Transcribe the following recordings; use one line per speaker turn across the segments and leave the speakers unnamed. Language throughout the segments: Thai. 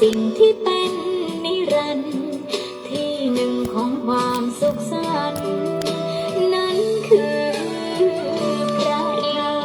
สิ่งที่เป็นนิรันดร์ที่หนึ่งของความสุขสันต์นั้นคือพระธรรม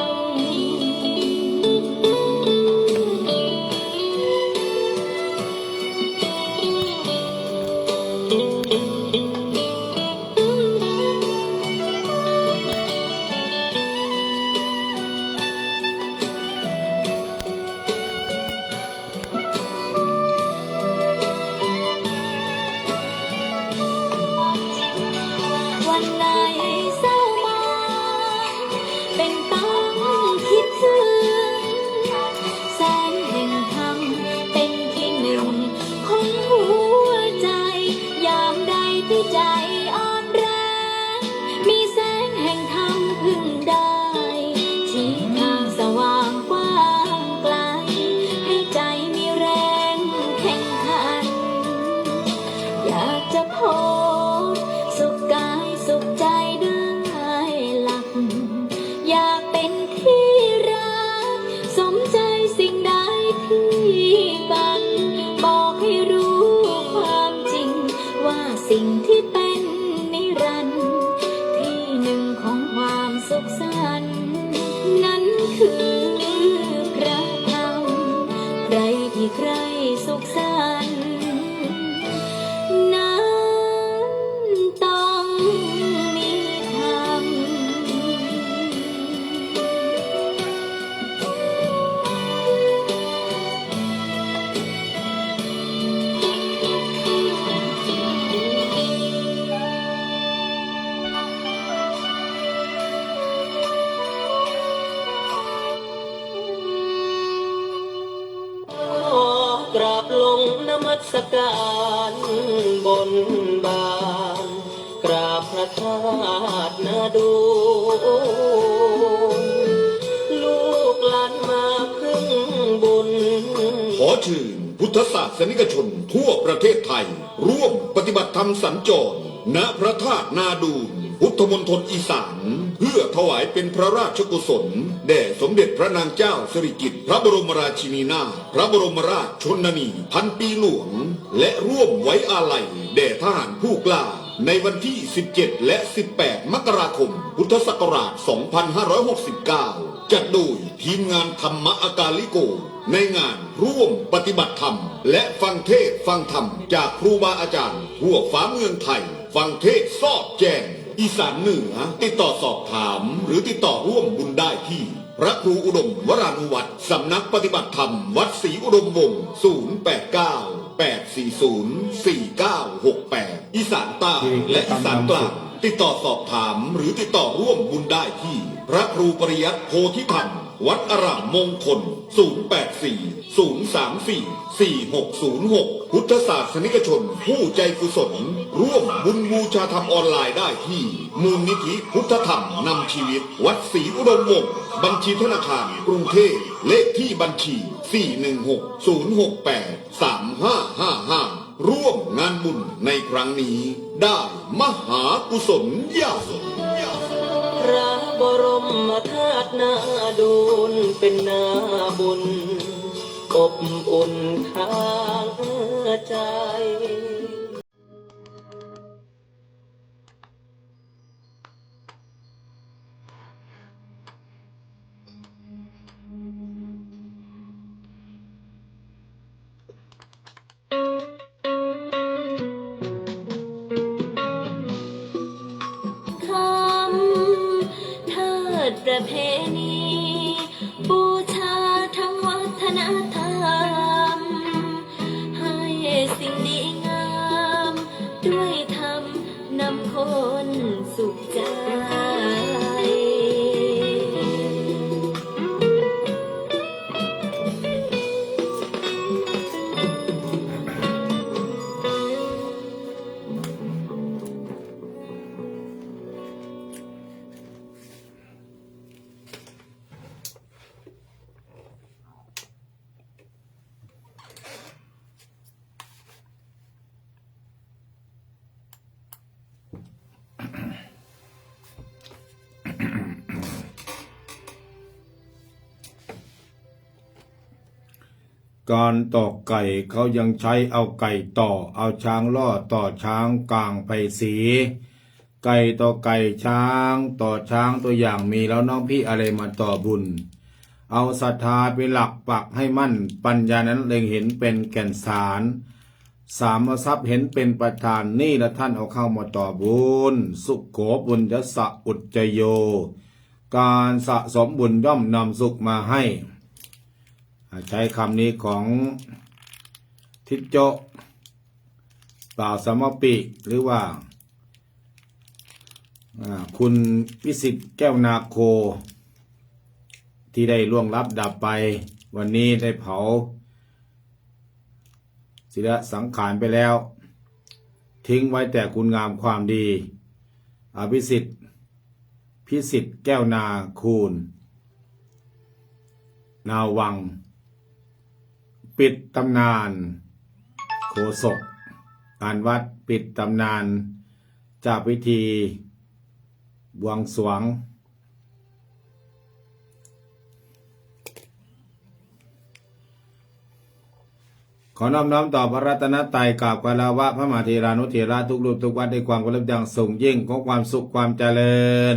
วันไหนเศร้ามาเป็นตั้งคิดถึงแสงแห่งธรรมเป็นที่หนึ่งของหัวใจยามใดที่ใจอ่อนแรงมีแสงแห่งธรรมพึ่งได้ชี้ทางสว่างกว้างไกลให้ใจมีแรงแข่งขันอยากจะพบสุขกายสุขใจได้หลักอยากเป็นที่รักสมใจสิ่งใดที่ฝันบอกให้รู้ความจริงว่าสิ่งที่เป็นนิรันดร์ที่หนึ่งของความสุขสันต์นั้นคือพระธรรมใครที่ใครสุขสันต์นั้นต้องมีธรรม
ขอกราบลงนมัสการบนบานกราบพระธาตุนาดูนลูกหลานมาพึ่งบุญ
ขอเชิญพุทธศาสนิกชนทั่วประเทศไทย ร่วมปฏิบัติธรรมสัญจร ณพระธาตุนาดูนพุทธมณฑลอีสานเพื่อถวายเป็นพระราชกุศลแด่สมเด็จพระนางเจ้าสิริกิติ์พระบรมราชินีนาถพระบรมราชชนนีพันปีหลวง และร่วมไว้อาลัยแด่ทหารผู้กล้าในวันที่ 17 และ 18 มกราคม พุทธศักราช 2569 จัดโดยทีมงานธรรมอากาลิโก ในงานร่วมปฏิบัติธรรม และฟังเทศฟังธรรมจากครูบาอาจารย์ทั่วฟ้าเมืองไทย ฟังเทศซอดแจงอีสานเหนือติดต่อสอบถามหรือติดต่อร่วมบุญได้ที่ พระครูอุดมวรานุวัตรสำนักปฏิบัติธรรมวัดศรีอุดมวงศ์ 089-840-4968 อีสานใต้และอีสานกลางติดต่อสอบถามหรือติดต่อร่วมบุญได้ที่ พระครูปริยัติโพธิธรรมวัดอารามมงคล 084-034-4606 พุทธศาสนิกชนผู้ใจกุศลร่วมบุญบูชาธรรมออนไลน์ได้ที่มูลนิธิพุทธธรรมนำชีวิตวัดศรีอุดมวงศ์บัญชีธนาคารกรุงเทพเลขที่บัญชี 416-068-3555 ร่วมงานบุญในครั้งนี้ได้มหากุศลใหญ่
พระบรมธาตุนาดูนเป็นนาบุญอบอุ่นข้างใจ
คำเทิดประเพณีบูชาทั้งวัฒนธรรมให้สิ่งดีงามด้วยธรรมนำคนสุขใจ
ค การต่อไก่เขายังใช้เอาไก่ต่อเอาช้างล่อต่อช้างกลางไปสีไก่ต่อไก่ช้างต่อช้างตัวอย่างมีแล้วน้องพี่อะไรมาต่อบุญเอาศรัทธาเป็นหลักปักให้มั่นปัญญานั้นเล็งเห็นเป็นแก่นสารสามทรัพย์เห็นเป็นประธานนี่และท่านเอาเข้ามาต่อบุญสุขโขบุญยสะอุจจโยการสะสมบุญย่อมนำสุขมาให้ใช้คำนี้ของทิจโจป่าวสมปิหรือว่าคุณพิสิทธิ์แก้วนาโคที่ได้ล่วงลับดับไปวันนี้ได้เผาศิลสังขารไปแล้วทิ้งไว้แต่คุณงามความดีพิสิทธิ์แก้วนาคูณนาวังปิดตำนานโฆษกงานวัดปิดตำนานจากพิธีบวงสรวงขอน้อมต่อพระรัตนตรัยกราบคารวะพระมหาเถรานุเถระทุกรูปทุกวัดด้วยความเคารพอย่างสูงยิ่งของความสุขความเจริญ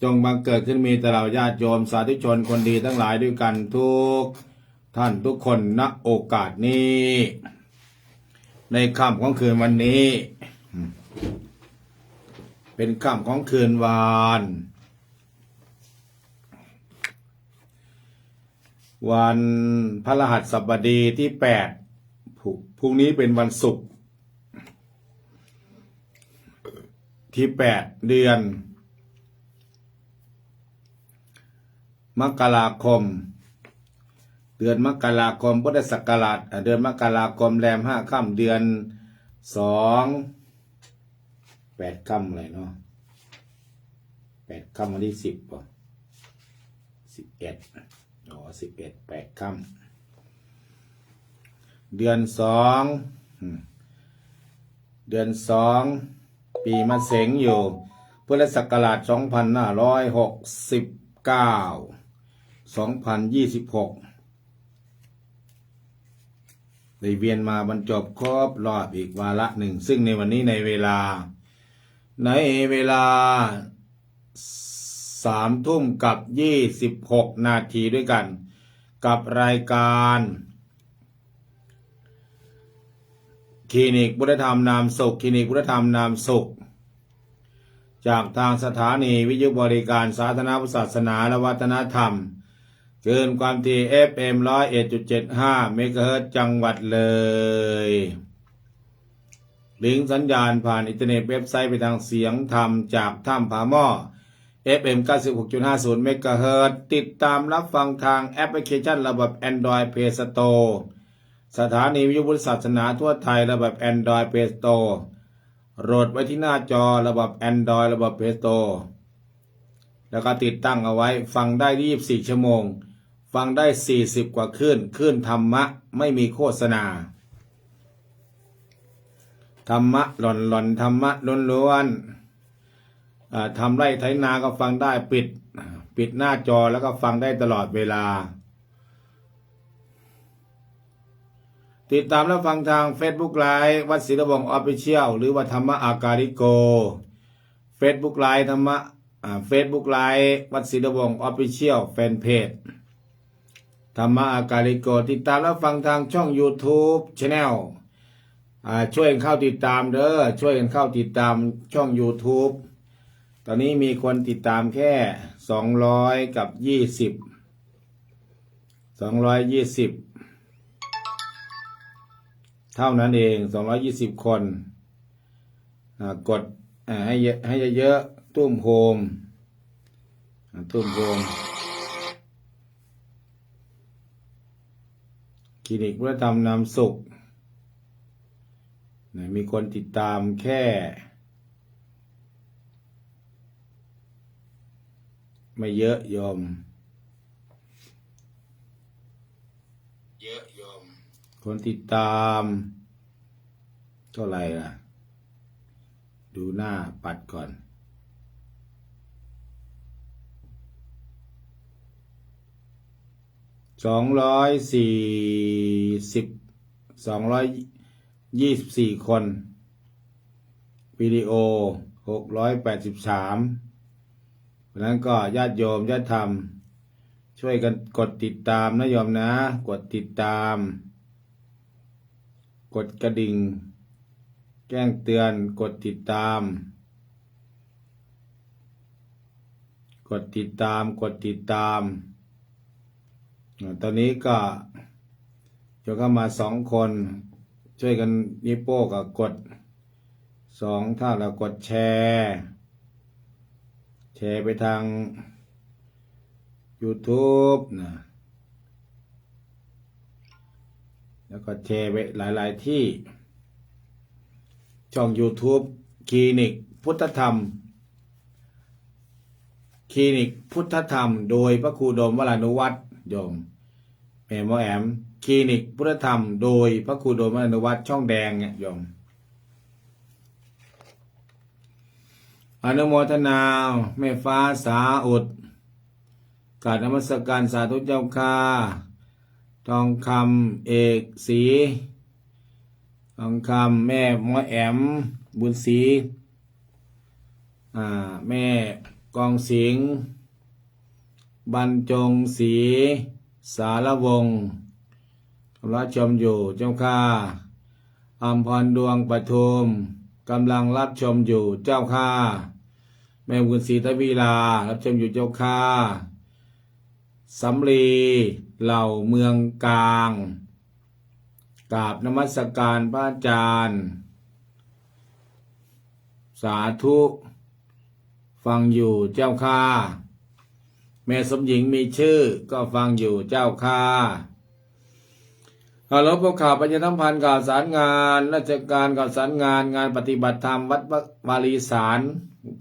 จงบังเกิดขึ้นมีแต่เราญาติโยมสาธุชนคนดีทั้งหลายด้วยกันทุกท่านทุกคนณโอกาสนี้ในค่ำของคืนวันนี้เป็นค่ำของคืนวานวันพฤหัสบดีที่8พรุ่งนี้เป็นวันศุกร์ที่8เดือนมกราคมพุทธศักราชเดือนมกราคมแรม5ค่ำเดือน2 8ค่ำอะไรเนาะ8ค่ำวันที่10ป่ะ1111 8ค่ำเดือน2ปีมะเสงอยู่พุทธศักราช2569 2026ได้เวียนมาบรรจบครบรอบอีกวาระหนึ่งซึ่งในวันนี้ในเวลา3 ทุ่มกับ26 นาทีด้วยกันกับรายการคลินิกพุทธธรรมนามสุขคลินิกพุทธธรรมนามสุขจากทางสถานีวิทยุบริการสาธารณศาสนาและวัฒนธรรมเกินความถี่ FM 101.75 เมกะเฮิรตซ์จังหวัดเลยลิงก์สัญญาณผ่านอินเทอร์เน็ตเว็บไซต์ไปทางเสียงธรรมจากถ้ำผาหม้อ FM 96.50 เมกะเฮิรตซ์ติดตามรับฟังทางแอปพลิเคชันระบบ Android Play Store สถานีวิทยุพุทธศาสนาทั่วไทยระบบ Android Play Store โหลดไว้ที่หน้าจอระบบ Android ระบบ Play Store แล้วก็ติดตั้งเอาไว้ฟังได้24 ชั่วโมงฟังได้40 กว่าคลื่นธรรมะไม่มีโฆษณาธรรมะหล่อนธรรมะล้วนๆทำไร่ไถนาก็ฟังได้ปิดหน้าจอแล้วก็ฟังได้ตลอดเวลาติดตามและฟังทาง Facebook Live วัดศิลวงศ์ออฟฟิเชียลหรือว่าธรรมะอาการิโก Facebook Live ธรรมะFacebook Live วัดศิลวงศ์ออฟฟิเชียลแฟนเพจธรรมะอาการิโกติดตามและฟังทางช่อง YouTube Channel ช่วยเข้าติดตามเด้อช่วยกันเข้าติดตามช่อง YouTube ตอนนี้มีคนติดตามแค่220เท่านั้นเอง220 คนกดให้เยอะๆตุ้มโฮมคลินิกพุทธธรรมนามสุขมีคนติดตามแค่ไม่เยอะโยมคนติดตามเท่าไหร่ล่ะดูหน้าปัดก่อน 224 คนวิดีโอ683เพราะนั้นก็ญาติโยมญาติธรรมช่วยกันกดติดตามนะโยมนะกดติดตามกดกระดิ่งแจ้งเตือนกดติดตามกดติดตามตอนนี้ก็จะเข้ามา2 คนช่วยกันนิ้วโป้งกับกด2ถ้าเรากดแชร์ไปทาง YouTube นะแล้วก็แชร์ไปหลายๆที่ช่อง YouTube คลินิกพุทธธรรมโดยพระครูโดมวรานุวัฒน์โยมแม่หมอแอมคลินิกพุทธธรรมโดยพระครูโดมวรานุวัฒน์ช่องแดงเนี่ยโยมอนุโมทนาแม่ฟ้าสาอุดกราบนมัสการสาธุเจ้าค่ะทองคำเอกศรีทองคำแม่หมอแอมบุญศรีแม่กองสิงห์บรรจงศรีสารวงศ์รับชมอยู่เจ้าค่ะอัมพรดวงปทุมกำลังรับชมอยู่เจ้าค่ะแม่บุญศรีทวีลารับชมอยู่เจ้าค่ะสำลีเหล่าเมืองกลางกราบนมัสการพระอาจารย์สาธุฟังอยู่เจ้าค่ะแม่สมหญิงมีชื่อก็ฟังอยู่เจ้าค่ะฮัลโหลพวกข่าวประชาสัมพันธ์ข่าวสารงานราชการข่าวสารงานปฏิบัติธรรมวัดวารีสาร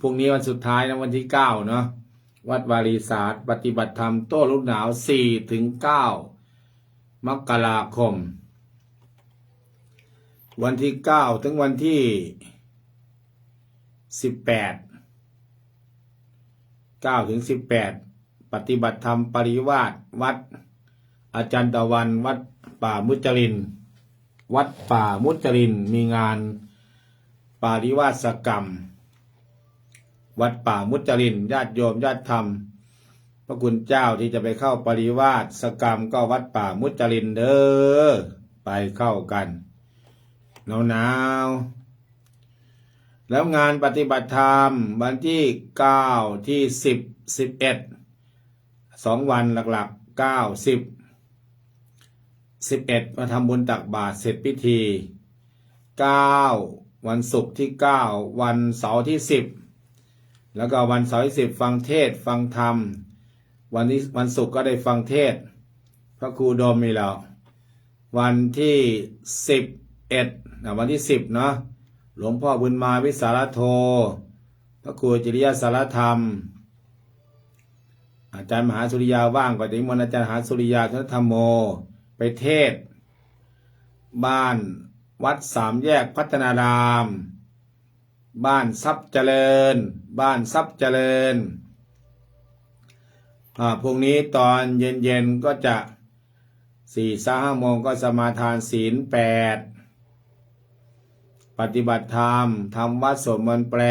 พรุ่งนี้วันสุดท้ายนะวันที่9เนาะวัดวารีสารปฏิบัติธรรมโต้รุ่นหนาว 4-9 มกราคมวันที่9ถึงวันที่18 9-18 ปฏิบัติธรรมปริวาสวัดอาจารย์ตะวันวัดป่ามุจรินมีงานปริวาสกรรมวัดป่ามุจรินญาติโยมญาติธรรมพระคุณเจ้าที่จะไปเข้าปริวาสกรรมก็วัดป่ามุจรินเด้อไปเข้ากันหนาวแล้วงานปฏิบัติธรรมวันที่9ที่10 11 2 วันหลักๆ9 10 11มาทำบุญตักบาตรเสร็จพิธี9วันศุกร์ที่9วันเสาร์ที่10แล้วก็วันเสาร์ที่10ฟังเทศฟังธรรมวันศุกร์ก็ได้ฟังเทศพระครูโดมมีแล้ววันที่11วันที่10เนาะหลวงพ่อบุญมาวิสารโทพระครูจริยสารธรรมอาจารย์มหาสุริยาว่างก็นิมนต์อาจารย์มหาสุริยาธรรมโมไปเทศบ้านวัด3 แยกพัฒนารามบ้านทรัพย์เจริญพรุ่งนี้ตอนเย็นๆก็จะ 4-5 โมงก็สมาทานศีล 8ปฏิบัติธรรมทำวัดสวดมนต์แปล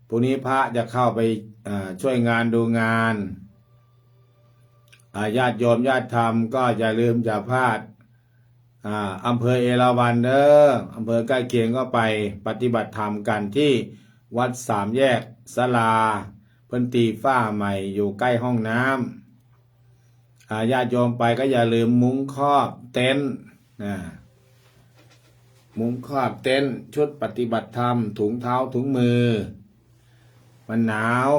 พรุ่งนี้พระจะเข้าไปช่วยงานดูงานญาติโยมญาติธรรมก็อย่าลืมอย่าพลาดอำเภอเอราวัณเด้ออำเภอใกล้เคียงก็ไปปฏิบัติธรรมกันที่วัด3 แยกศาลาเพิ่นตีฝ้าใหม่อยู่ใกล้ห้องน้ำญาติโยมไปก็อย่าลืมมุ้งครอบเต็นท์มุ้งครอบเต็นท์ชุดปฏิบัติธรรมถุงเท้าถุงมือมันหนาว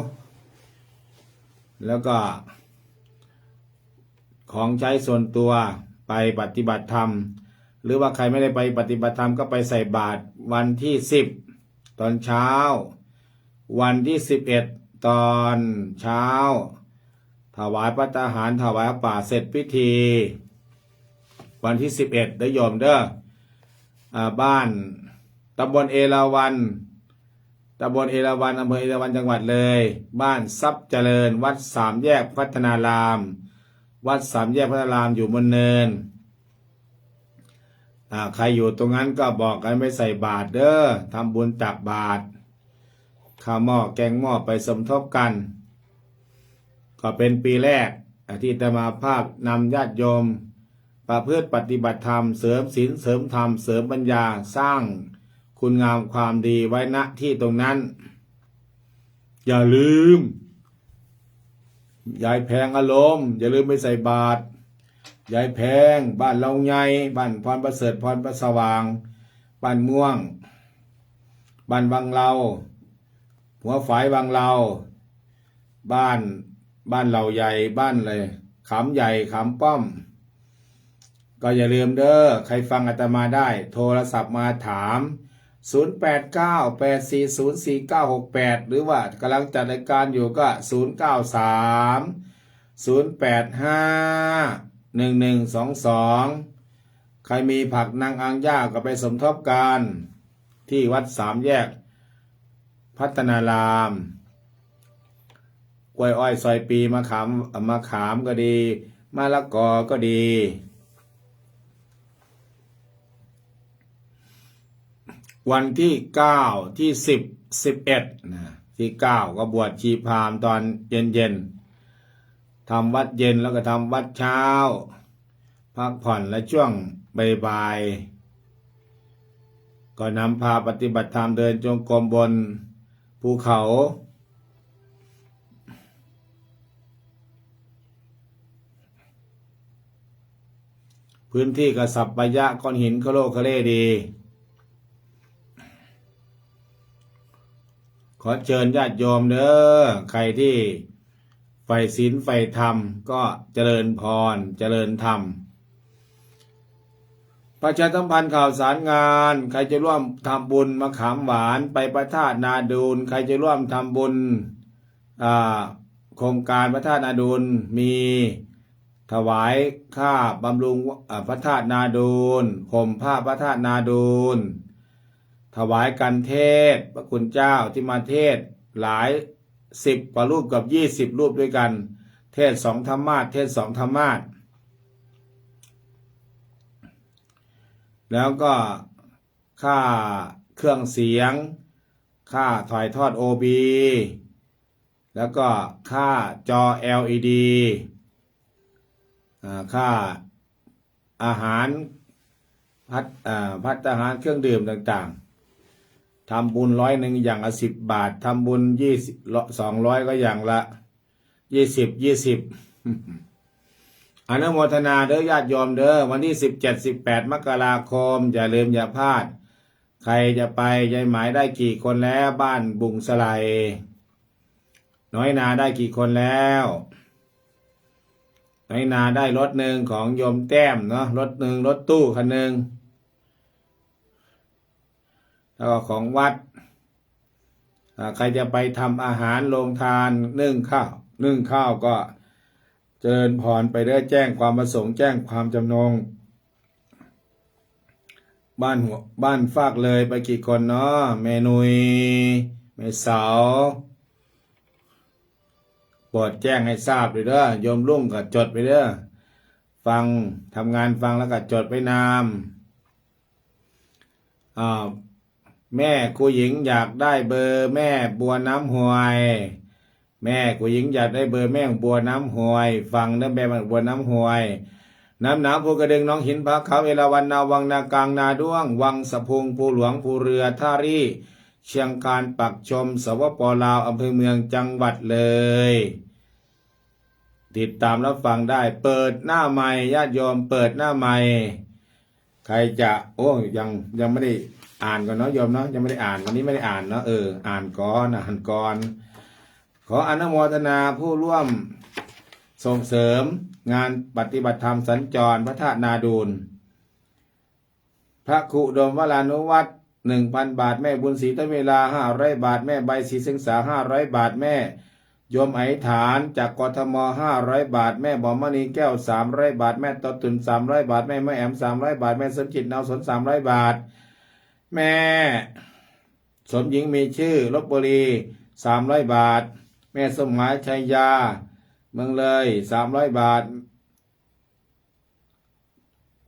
แล้วก็ของใช้ส่วนตัวไปปฏิบัติธรรมหรือว่าใครไม่ได้ไปปฏิบัติธรรมก็ไปใส่บาตรวันที่10ตอนเช้าวันที่11ตอนเช้าถวายภัตตาหารถวายป่าเสร็จพิธีวันที่11ได้โยมเด้อบ้านตำบลเอราวัณอำเภอเอราวัณจังหวัดเลยบ้านทรัพย์เจริญวัด3 แยกพัฒนาราม วัดสามแยกพระรามอยู่บนเนินใครอยู่ตรงนั้นก็บอกกันไปใส่บาตรเด้อทำบุญตักบาตรข้าวหม้อแกงหม้อไปสมทบกัน ก็เป็นปีแรกที่อาตมาภาพนำญาติโยมประพฤติปฏิบัติธรรมเสริมศีลเสริมธรรมเสริมปัญญาสร้างคุณงามความดีไว้ณที่ตรงนั้นอย่าลืมยายแพงอารมณ์อย่าลืมไปใส่บาตรยายแพงบ้านเราใหญ่บ้านพรประเสริฐพรประสว่างบ้านม่วงบ้านวังเราหัวฝายวังเราบ้านเราใหญ่บ้านเลยขามใหญ่ขามป้อมก็อย่าลืมเด้อใครฟังอาตมาได้โทรศัพท์มาถาม0898404968หรือว่ากำลังจัดรายการอยู่ก็0930851122ใครมีผักนางอังย่าก็ไปสมทบกันที่วัดสามแยกพัฒนารามกล้วยอ้อยซอยปีมะขามก็ดีมะละกอก็ดีวันที่9ที่10 11นะที่9ก็บวชชีพราหมณ์ตอนเย็นทำวัดเย็นแล้วก็ทำวัดเช้าพักผ่อนและช่วงบ่ายๆก็นำพาปฏิบัติธรรมเดินจงกรมบนภูเขาพื้นที่กระสับปะยะก้อนหินโคโลคาเล่ดีขอเชิญญาติโยมเด้อใครที่ใฝ่ศีลใฝ่ธรรมก็เจริญพรเจริญธรรมประชาสัมพันธ์ข่าวสารงานใครจะร่วมทำบุญมะขามหวานไปพระธาตุนาดูลใครจะร่วมทำบุญโครงการพระธาตุนาดูลมีถวายค่าบำรุงพระธาตุนาดูลห่มผ้าพระธาตุนาดูลถวายกันเทศพระคุณเจ้าที่มาเทศหลาย10 กว่ารูปกับ20 รูปด้วยกันเทศ2 ธรรมาสเทศ2 ธรรมาสแล้วก็ค่าเครื่องเสียงค่าถ่ายทอด OB แล้วก็ค่าจอ LED ค่าอาหารพัฒอาหารเครื่องดื่มต่างๆทำบุญ100อย่างละ10 บาททำบุญ200ก็อย่างละ20 อนุโมทนาเด้อญาติโยมเด้อวันที่17-18 มกราคมอย่าลืมอย่าพลาดใครจะไปยายหมายได้กี่คนแล้วบ้านบุงสไลน้อยนาได้กี่คนแล้วน้อยนาได้รถหนึ่งของโยมแต้มเนาะรถหนึ่งรถตู้คันหนึ่งแล้วก็ของวัดใครจะไปทำอาหารโรงทานนึ่งข้าวก็เจริญพรไปได้แจ้งความประสงค์แจ้งความจำนงบ้านฝากเลยไปกี่คนเนาะแม่นุยแม่สาวโปรดแจ้งให้ทราบเลยเด้อโยมรุ่งก็จดไปเด้อฟังทำงานฟังแล้วก็จดไปนามแม่ครูหญิงอยากได้เบอร์แม่บัวน้ำหวยแม่ครูหญิงอยากได้เบอร์แม่บัวน้ำหวยฟังเด้อแม่บัวน้ำหวยน้ำหนาวภูกระดึงน้องหินผาขาวเอราวัณนาวังนากลางนาด้วงวังสะพุงภูหลวงภูเรือท่ารี่เชียงคานปักชมสวปลาวอำเภอเมืองจังหวัดเลยติดตามรับฟังได้เปิดหน้าใหม่ญาติโยมเปิดหน้าใหม่ใครจะยังไม่ได้อ่านก่อนเนาะโยมเนาะยังไม่ได้อ่านวันนี้ไม่ได้อ่านเนาะอ่านก่อนขออนุโมทนาผู้ร่วมส่งเสริมงานปฏิบัติธรรมสัญจรพระธาตุนาดูลพระครูอุดมวรานุวัตร 1,000 บาทแม่บุญศรีตะเวลา500 บาทแม่ใบศรีศึกษา500 บาทแม่โยมไอฐานจากกทม500 บาทแม่บอมมณีแก้ว300 บาทแม่ตตุน300 บาทแม่แอม300 บาทแม่สมจิตนาวสน300 บาทแม่สมหญิงมีชื่อลพบุรี300 บาทแม่สมหมายชัยยาเมืองเลย300 บาท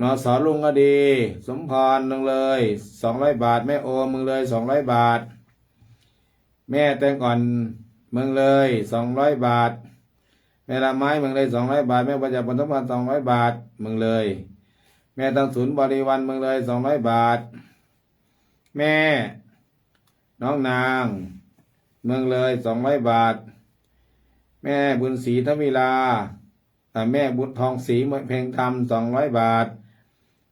นอสอลุงก็ดี สมพรมึงเลย200 บาท แม่โอมึงเลย200 บาท แม่แต่ก่อนมึงเลย200 บาท แม่ละไม้มึงเลย200 บาท แม่ประจักษ์ผลสมพันธ์200 บาทมึงเลย แม่ตั้งศูนย์บริวันมึงเลย200 บาท แม่น้องนางมึงเลย200 บาท แม่บุญศรีทวีลาแม่บุญทองศรีเพลงธรรม200 บาท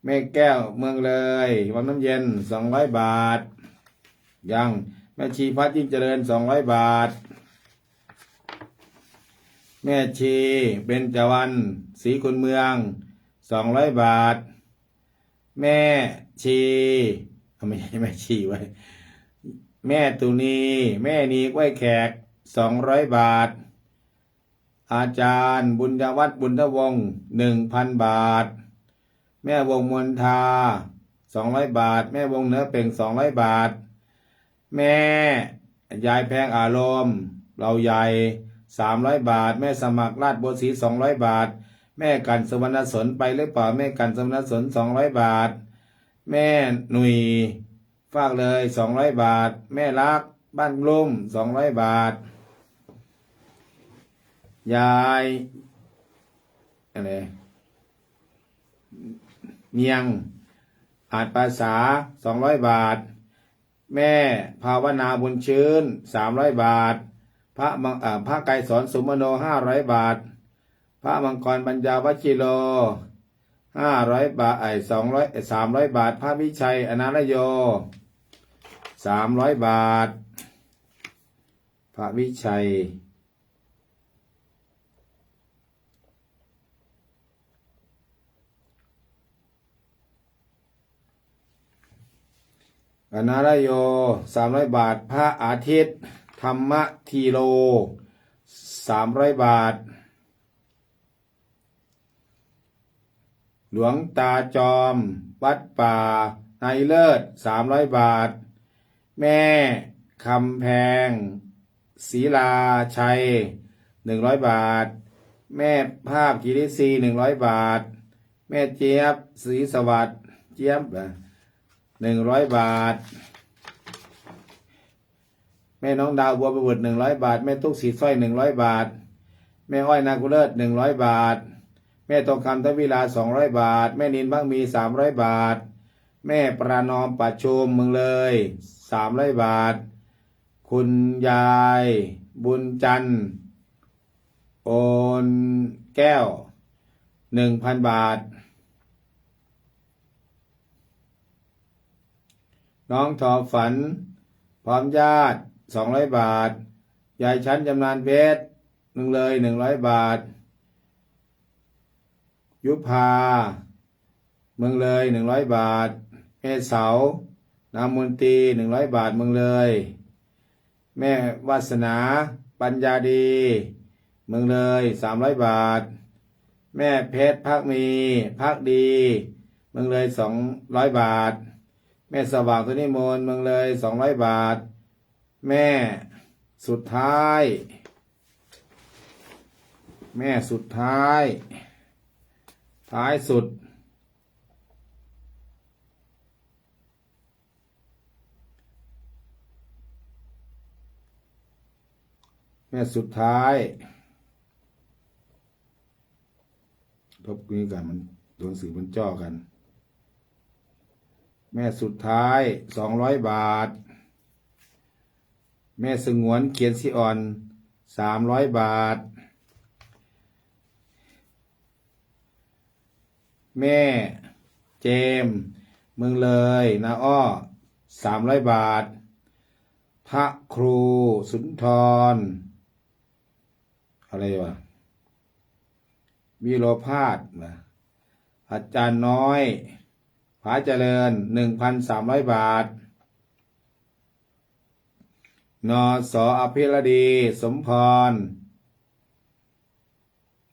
แม่แก้วเมืองเลยวังน้ำเย็น200 บาท ยังแม่ชีพัดยิ่งเจริญ200 บาท แม่ชีเบญจวรรณศรีคุณเมือง200 บาท แม่ชีไม่ใช่แม่ชีไว้แม่ตุนีแม่นีกล้วยแขก200 บาท อาจารย์บุญยวัฒน์บุญทวงศ์1,000 บาท แม่วงมนทา200 บาท แม่วงเนื้อเป่ง200 บาท แม่ยายแพงอารมณ์เราใหญ่300 บาท แม่สมัครราชบัวศรี200 บาท แม่กันสวรรณสนไปหรือเปล่าแม่กันสวรรณสน200 บาท แม่หนุ่ยฝากเลย200 บาท แม่รักบ้านลุ่ม200 บาท ยายอะไรเมียงอ่านภาษา200 บาท แม่ภาวนาบุญชื้น300 บาท พระไกรสอนสุมโน500 บาท พระมังกรปัญญาวชิโล500 บาท300 บาท พระวิชัยอนาลโย300 บาท พระวิชัยอนาลโย300 บาท พระอาทิตย์ธรรมทีโล300 บาท หลวงตาจอมวัดป่าในเลิศ300 บาท แม่คำแพงศรีลาชัย100 บาท แม่ภาพกิริศรี100 บาท แม่เจี๊ยบศรีสวัสดิ์เจี๊ยบ100 บาท แม่น้องดาวบัวประบุตร100 บาท แม่ตุ๊กสีสร้อย100 บาท แม่อ้อยนากุเลิศ100 บาท แม่ทองคำทวิลา200 บาท แม่นินบ้างมี300 บาท แม่ประนอมปัจชุมมึงเลย300 บาท คุณยายบุญจันทร์โอนแก้ว1,000 บาท น้องทอฝันพร้อมญาติ200 บาท ยายชั้นจำนานเพชรมึงเลย100 บาท ยุพามึงเลย100 บาท แม่เสานามนตรี100 บาทมึงเลย แม่วาสนาปัญญาดีมึงเลย300 บาท แม่เพชรพักมีพักดีมึงเลย200 บาท แม่สว่างตุนิมนต์มึงเลย200 บาท แม่สุดท้ายท้ายสุดแม่สุดท้ายทบคุยกันมันตัวหนังสือมันจ่อกัน แม่สุดท้าย200 บาท แม่สงวนเขียนสิอ่อน300 บาท แม่เจมมึงเลยนาอ้อ300 บาท พระครูสุนทรอะไรวะวิโรพาสนะอาจารย์น้อยผาเจริญ 1,300 บาท นสอภิรดีสมพร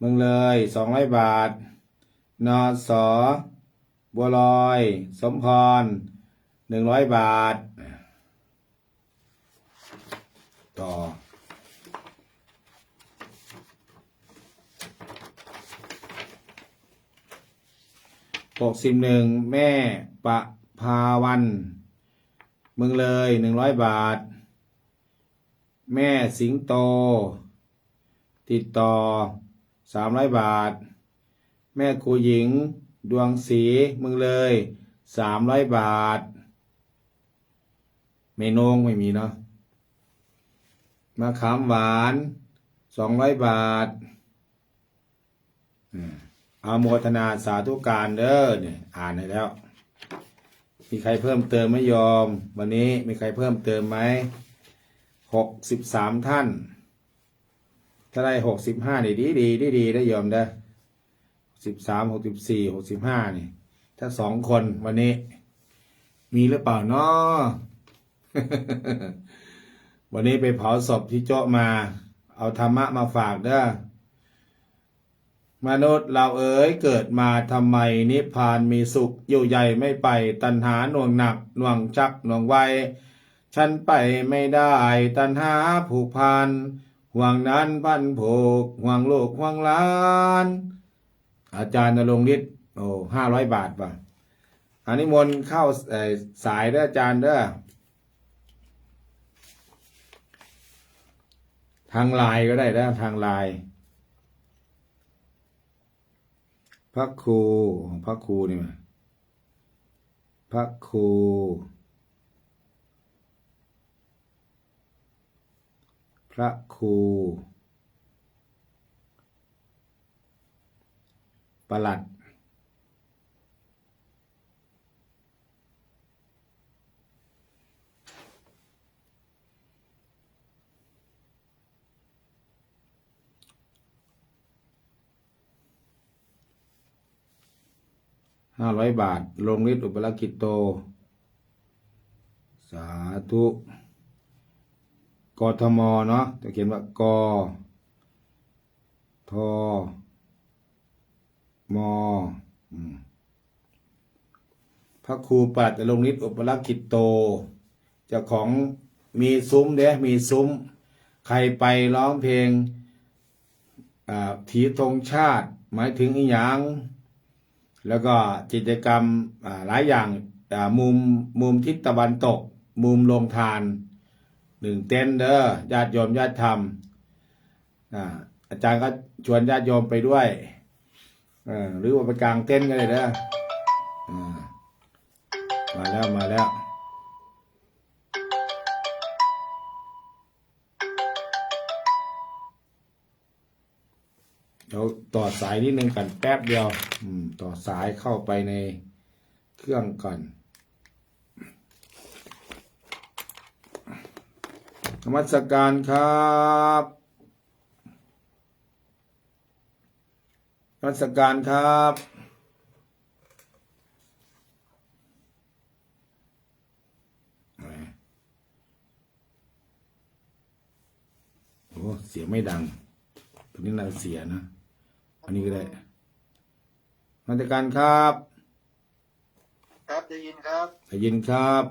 มึงเลย200 บาท นสบัวลอยสมพร100 บาท ต่อ 61แม่ประภาวันเมืองเลย100 บาท แม่สิงโตติดต่อ300 บาท แม่ครูหญิงดวงศรีเมืองเลย300 บาทเมนงไม่มีเนาะมะขามหวาน200 บาทอาโมทนาสาธุการเด้อเนี่ยอ่านให้แล้วมีใครเพิ่มเติมไหมโยมวันนี้มีใครเพิ่มเติมไหม63 ท่านถ้าได้65นี่ดีได้โยมเด้อ13 64 65นี่ถ้า2 คนวันนี้มีหรือเปล่าเนาะ วันนี้ไปเผาศพที่โจ๊ะมาเอาธรรมะมาฝากเด้อมนุษย์เราเอ๋ยเกิดมาทำไมนิพพานมีสุขอยู่ใหญ่ไม่ไปตัณหาหน่วงหนักหน่วงชักหน่วงไวฉันไปไม่ได้ตัณหาผูกพันห่วงนั้นพันผูกห่วงลูกห่วงหลานอาจารย์ณรงค์ฤทธิ์500 บาทป่ะอันนี้มนต์เข้าสายเด้ออาจารย์เด้อทางไลน์ก็ได้นะทางไลน์พระครูนี่มาพระครูประหลัด500 บาทลงฤทธิ์อุปลกิจโตสาธุกทมเนาะจะเขียนว่ากทมพระครูปราชญ์ลงฤทธิ์อุปลกิจโตเจ้าของมีซุ้มมีซุ้มใครไปร้องเพลงถีธงชาติหมายถึงอีหยังแล้วก็กิจกรรมหลายอย่างมุมทิศตะวันตกมุมโรงทาน1 เต็นท์เด้อญาติโยมญาติธรรมอาจารย์ก็ชวนญาติโยมไปด้วยหรือว่าไปกางเต็นท์ก็ได้เด้อมาแล้วเดี๋ยวต่อสายนิดนึงกันแป๊บเดียวต่อสายเข้าไปในเครื่องก่อนนมัสการครับนมัสการครับโอ้เสียงไม่ดังตรงนี้น่าเสียนะอันนี้ก็ได้นมัสการครับ
ครับได้ยินครับ
ได้ยินครับ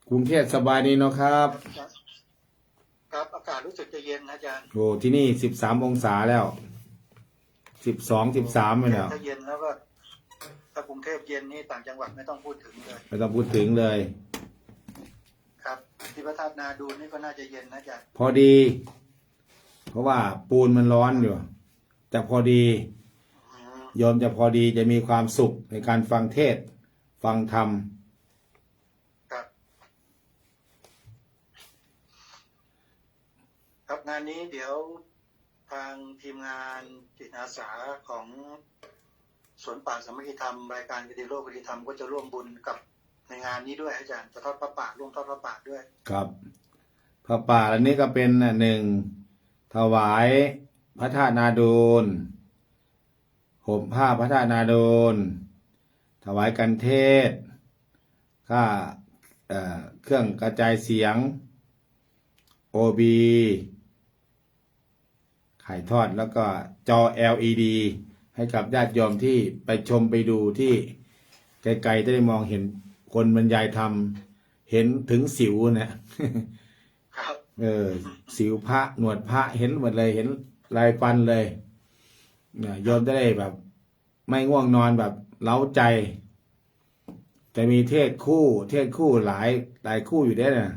กรุงเทพสบายดีเนาะครับ
ครับอากาศรู้สึกจะเย็นนะอาจารย์
โอ้ที่นี่13 องศาแล้ว12 13เลยเนาะ
ถ้าเย็นแล้วก็ถ้ากรุงเทพเย็นนี่ต่างจังหวัดไม่ต้องพูดถึงเลย
ไม่ต้องพูดถึงเลย
ครับที่พระธาตุนาดูนนี่ก็น่าจะเย็นนะอาจารย์
พอดี เพราะว่าปูนมันร้อนอยู่จะพอดีโยมจะพอดีจะมีความสุขในการฟังเทศน์ฟังธรรม
ครับงานนี้เดี๋ยวทางทีมงานจิตอาสาของสวนป่าสามัคคีธรรมรายการกิติโลกกิติธรรมก็จะร่วมบุญกับในงานนี้ด้วยอาจารย์จะทอดพระป่าร่วมทอดพระป่าด้วย
ครับพระป่าอันนี้ก็เป็น1ถวายพระธาตุนาดูลห่มผ้าพระธาตุนาดูลถวายกันเทศค่าเครื่องกระจายเสียงOB ถ่ายทอดแล้วก็จอ LED ให้กับญาติโยมที่ไปชมไปดูที่ไกลๆจะได้มองเห็นคนบรรยายธรรมเห็นถึงสิวนะสิวพระหนวดพระเห็นหมดเลยเห็นลายฟันเลย โยมจะได้แบบ ไม่ง่วงนอนแบบเล้าใจจะมีเทศคู่หลายคู่อยู่ได้น่ะ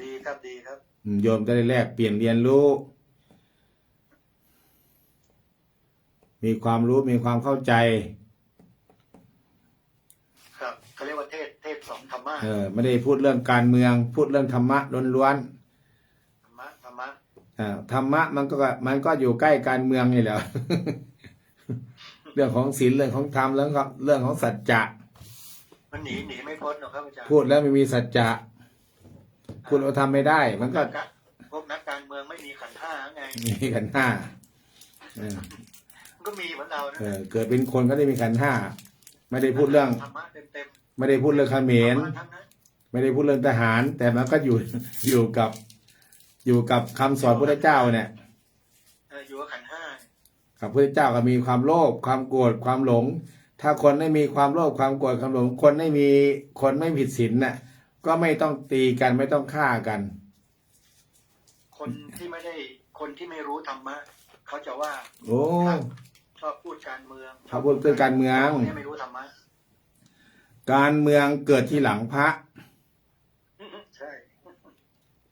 ดีครับดีครับ
โยมจะได้แลกเปลี่ยนเรียนรู้ มีความรู้มีความเข้าใจ
ครับเขาเรียกว่าเทศสองธรรมะ
ไม่ได้พูดเรื่องการเมืองพูดเรื่องธรรมะล้วน
ธรรมะ
ๆธรรมะมันก็อยู่ใกล้การเมืองนี่แหละ เรื่องของศีลเรื่องของธรรมเรื่องของสัจจะ
มันหนีไม่พ้นหรอกครับอาจารย์
พูดแล้วไม่มีสัจจะพูดแล้วทำไม่ได้ มันก็
พวกนักการเมืองไม่มีขันธ์ห้าไง
มีขันธ์ห้า
มันก็มีเหมือนเรานะ
เกิดเป็นคนก็ได้มีขันธ์ห้าไม่ได้พูดเรื่อง
ธรรมะเต็ม
ไม่ได้พูดเรื่องเขม
ๆธร
ร
รมะทั้งนั้น
ไม่ได้พูดเรื่องทหาร แต่มันก็อยู่กับคำสอนพระเจ้าเนี่ย
อยู่กับขันธ์ห้า
กับพระเจ้าก็มีความโลภความโกรธความหลง ถ้าคนไม่มีความโลภความโกรธความหลงคนไม่ผิดศีลน่ะ ก็ไม่ต้องตีกันไม่ต้องฆ่ากัน
คนที่ไม่รู้ธรรมะเขาจะว่า
โอ้
ชอบพูดการเมือง
ชอบพูดเรื่องการเมือง
เนี่ยไม่รู้ธรรมะ
การเมืองเกิดที่หลังพระ
ใช่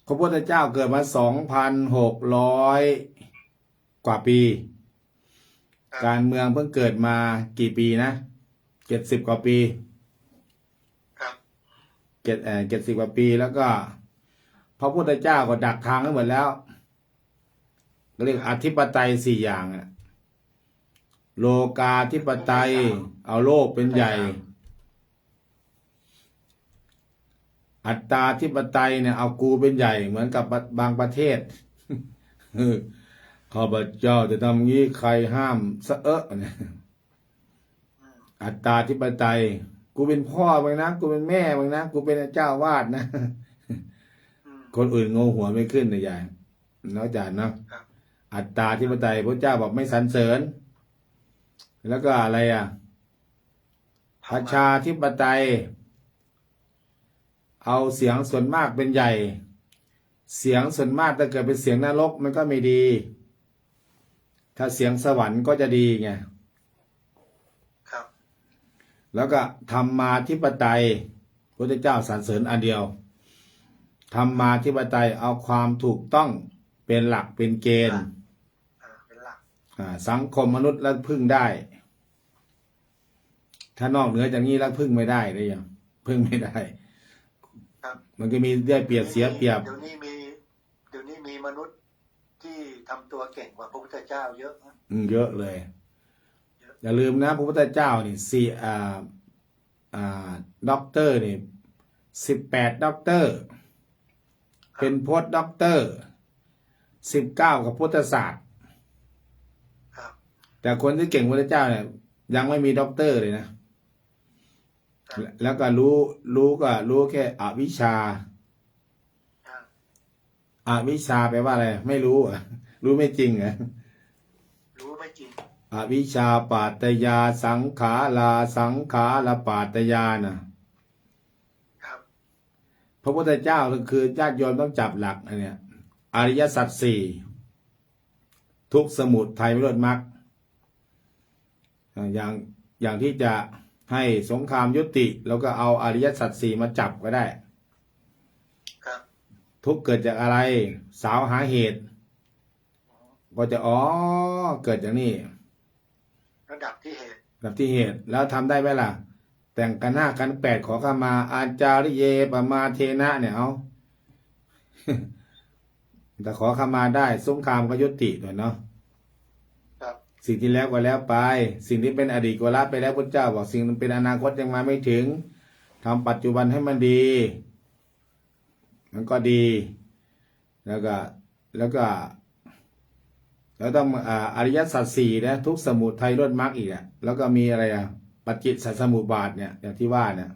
พระพุทธเจ้าเกิดมา 2,600 กว่าปี การเมืองเพิ่งเกิดมากี่ปีนะ70 กว่าปี
ครับ
70 กว่าปีแล้วก็พระพุทธเจ้าก็ดักทางให้หมดแล้วเรียกอธิปไตย4 อย่างโลกาธิปไตยเอาโลกเป็นใหญ่ อัตตาธิปไตยเนี่ยเอากูเป็นใหญ่เหมือนกับบางประเทศ ข้าพเจ้าจะทำงี้ใครห้ามสะเนี่ยอัตตาธิปไตยกูเป็นพ่อมึงนะกูเป็นแม่มึงนะกูเป็นเจ้าวาดนะ คนอื่นงงหัวไม่ขึ้นนะยายน้องจานเนาะอัตตาธิปไตยพระเจ้าบอกไม่สรรเสริญแล้วก็อะไรประชาธิปไตยเอาเสียงส่วนมากเป็นใหญ่ เสียงส่วนมากถ้าเกิดเป็นเสียงนรกมันก็ไม่ดี ถ้าเสียงสวรรค์ก็จะดีไง
ครับ
แล้วก็ธรรมาธิปไตยพระพุทธเจ้าสรรเสริญอันเดียวธรรมาธิปไตยเอาความถูกต้องเป็นหลักเป็นเกณฑ์
เป็นหลัก
สังคมมนุษย์แล้วพึ่งได้ ถ้านอกเหนือจากนี้แล้วพึ่งไม่ได้เลยยังพึ่งไม่ได้
ครับ
มันก็มีได้เปรียบเสียเปรียบ
เดี๋ยวนี้มีมนุษย์ที่ทำตัวเก่งกว่าพระพุทธเจ้าเยอะนะ
เยอะเลย อย่าลืมนะพระพุทธเจ้านี่ด็อกเตอร์นี่18 ด็อกเตอร์ เป็นโพสต์ด็อกเตอร์19 กับพุทธศาสตร์
ครับ
แต่คนที่เก่งพระพุทธเจ้าเนี่ยยังไม่มีด็อกเตอร์เลยนะ แล้วก็รู้แค่อวิชชา อวิชชาแปลว่าอะไร ไม่รู้รู้ไม่จริง
รู้ไม่จริง
อวิชชาปาตยาสังขาราปาตยานะครับ พระพุทธเจ้าก็คือญาติโยมต้องจับหลักอันเนี้ยอริยสัจ4ทุกข์สมุทัยนิโรธมรรคอย่างที่จะให้สงครามยุติแล้วก็เอาอริยสัจ4มาจับก็ได้
ครับ
ทุกข์เกิดจากอะไรสาวหาเหตุก็จะเกิดจากนี่
ระดับที่เหตุ
กับที่เหตุแล้วทำได้ไหมล่ะ แต่งกัน5 กัน 8ขอขมาอาจาริเยปมาเทนะเนี่ยเอา แต่ขอขมาได้สงครามก็ยุติด้วยเนาะ
ครับ
สิ่งที่แล้วก็แล้วไป สิ่งที่เป็นอดีตก็ละไปแล้วพระเจ้าบอกสิ่งที่เป็นอนาคตยังมาไม่ถึงทำปัจจุบันให้มันดี มันก็ดี แล้วต้องอริยสัจ4นะทุกข์สมุทัยนิโรธมรรคอีกแล้วก็มีอะไรปัจจิสสมุปบาทเนี่ยอย่างที่ว่าเนี่ย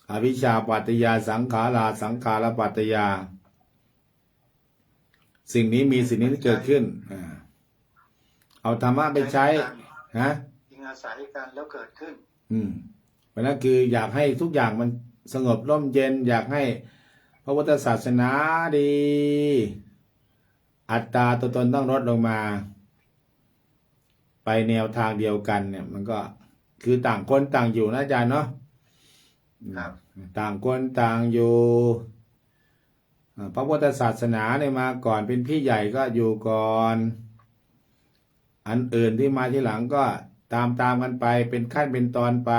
อวิชชาปัตตยาสังขารปัตตยาสิ่งนี้มีสิ่งนี้เกิดขึ้นเอาธรรมะไปใช้
ยิงอาศัยกันแล้วเกิดขึ้น
เพราะนั้นคืออยากให้ทุกอย่างมันสงบร่มเย็นอยากให้พระพุทธศาสนาดี อัตตาตัวตนต้องลดลงมา ไปแนวทางเดียวกันเนี่ย มันก็คือต่างคนต่างอยู่นะอาจารย์เนาะ
ครับ
ต่างคนต่างอยู่พระพุทธศาสนาเนี่ยมาก่อนเป็นพี่ใหญ่ก็อยู่ก่อน อันอื่นที่มาทีหลังก็ตามกันไปเป็นขั้นเป็นตอนไป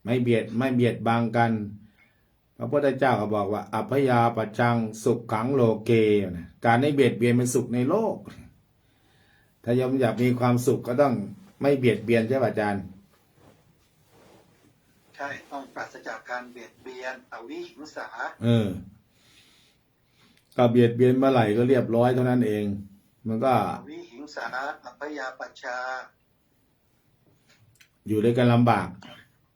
ไม่เบียดบังกัน พระพุทธเจ้าก็บอกว่าอัพยาปัจจังสุขขังโลเกนะการไม่เบียดเบียนเป็นสุขในโลก ถ้าโยมอยากมีความสุขก็ต้องไม่เบียดเบียนใช่ป่ะอาจารย์
ใช่ต้องปราศจากการเบียดเบียนอวิหิงสา
ก็เบียดเบียนเมื่อไหร่ก็เรียบร้อยเท่านั้นเอง มันก็
อวิหิงสาอัพยาปัชชา
อยู่ด้วยกันลำบาก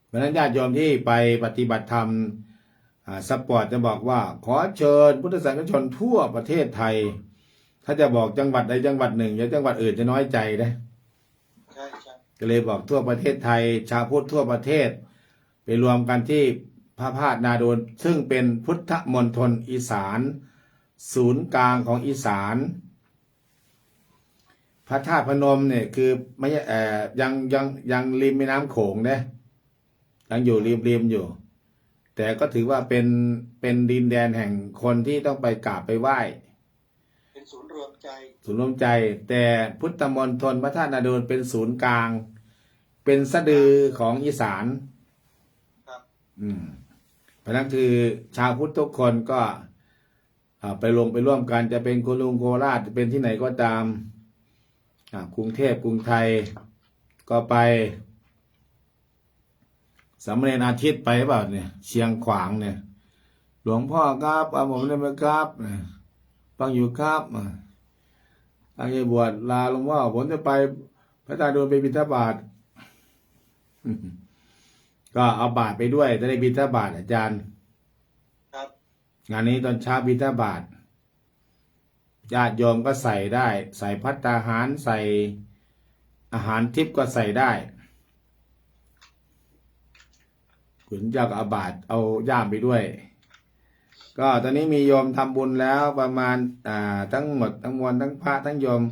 เพราะฉะนั้นญาติโยมที่ไปปฏิบัติธรรมสปอร์ตจะบอกว่าขอเชิญพุทธศาสนิกชนทั่วประเทศไทย ถ้าจะบอกจังหวัดใดจังหวัดหนึ่งอย่าจังหวัดอื่นจะน้อยใจนะ
ใช่ใช่
ก็เลยบอกทั่วประเทศไทย ชาวพุทธทั่วประเทศ ไปรวมกันที่พระธาตุนาโดนซึ่งเป็นพุทธมณฑลอีสาน ศูนย์กลางของอีสาน พระธาตุพนมเนี่ยคือไม่ยังริมแม่น้ำโขงนะยังอยู่ริมอยู่ แต่ก็ถือว่าเป็นดินแดนแห่งคนที่ต้องไปกราบไปไหว้
เป็นศูนย์รวมใจ
ศูนย์รวมใจ แต่พุทธมณฑลพระธาตุนาโดนเป็นศูนย์กลาง เป็นสะดือของอีสาน
ครับ
เพราะนั้นคือชาวพุทธทุกคนก็ไปร่วมกันจะเป็นโคราชจะเป็นที่ไหนก็ตามกรุงเทพกรุงไทยก็ไปสามเณรอาทิตย์ไปเปล่าเนี่ยเชียงขวางเนี่ย หลวงพ่อครับผมได้ไหมครับฟังอยู่ครับตั้งใจบวชลาหลวงพ่อผมจะไปพระอาจารย์โดนไปบิณฑบาต ก็เอาบาตรไปด้วยจะได้บิณฑบาตอาจารย์
ครับ
งานนี้ตอนเช้าบิณฑบาตญาติโยมก็ใส่ได้ ใส่ภัตตาหารใส่อาหารทิพย์ก็ใส่ได้ขุนเจ้าก็เอาบาตรเอาย่ามไปด้วย ก็ตอนนี้มีโยมทำบุญแล้วประมาณทั้งหมดทั้งมวลทั้งพระทั้งโยม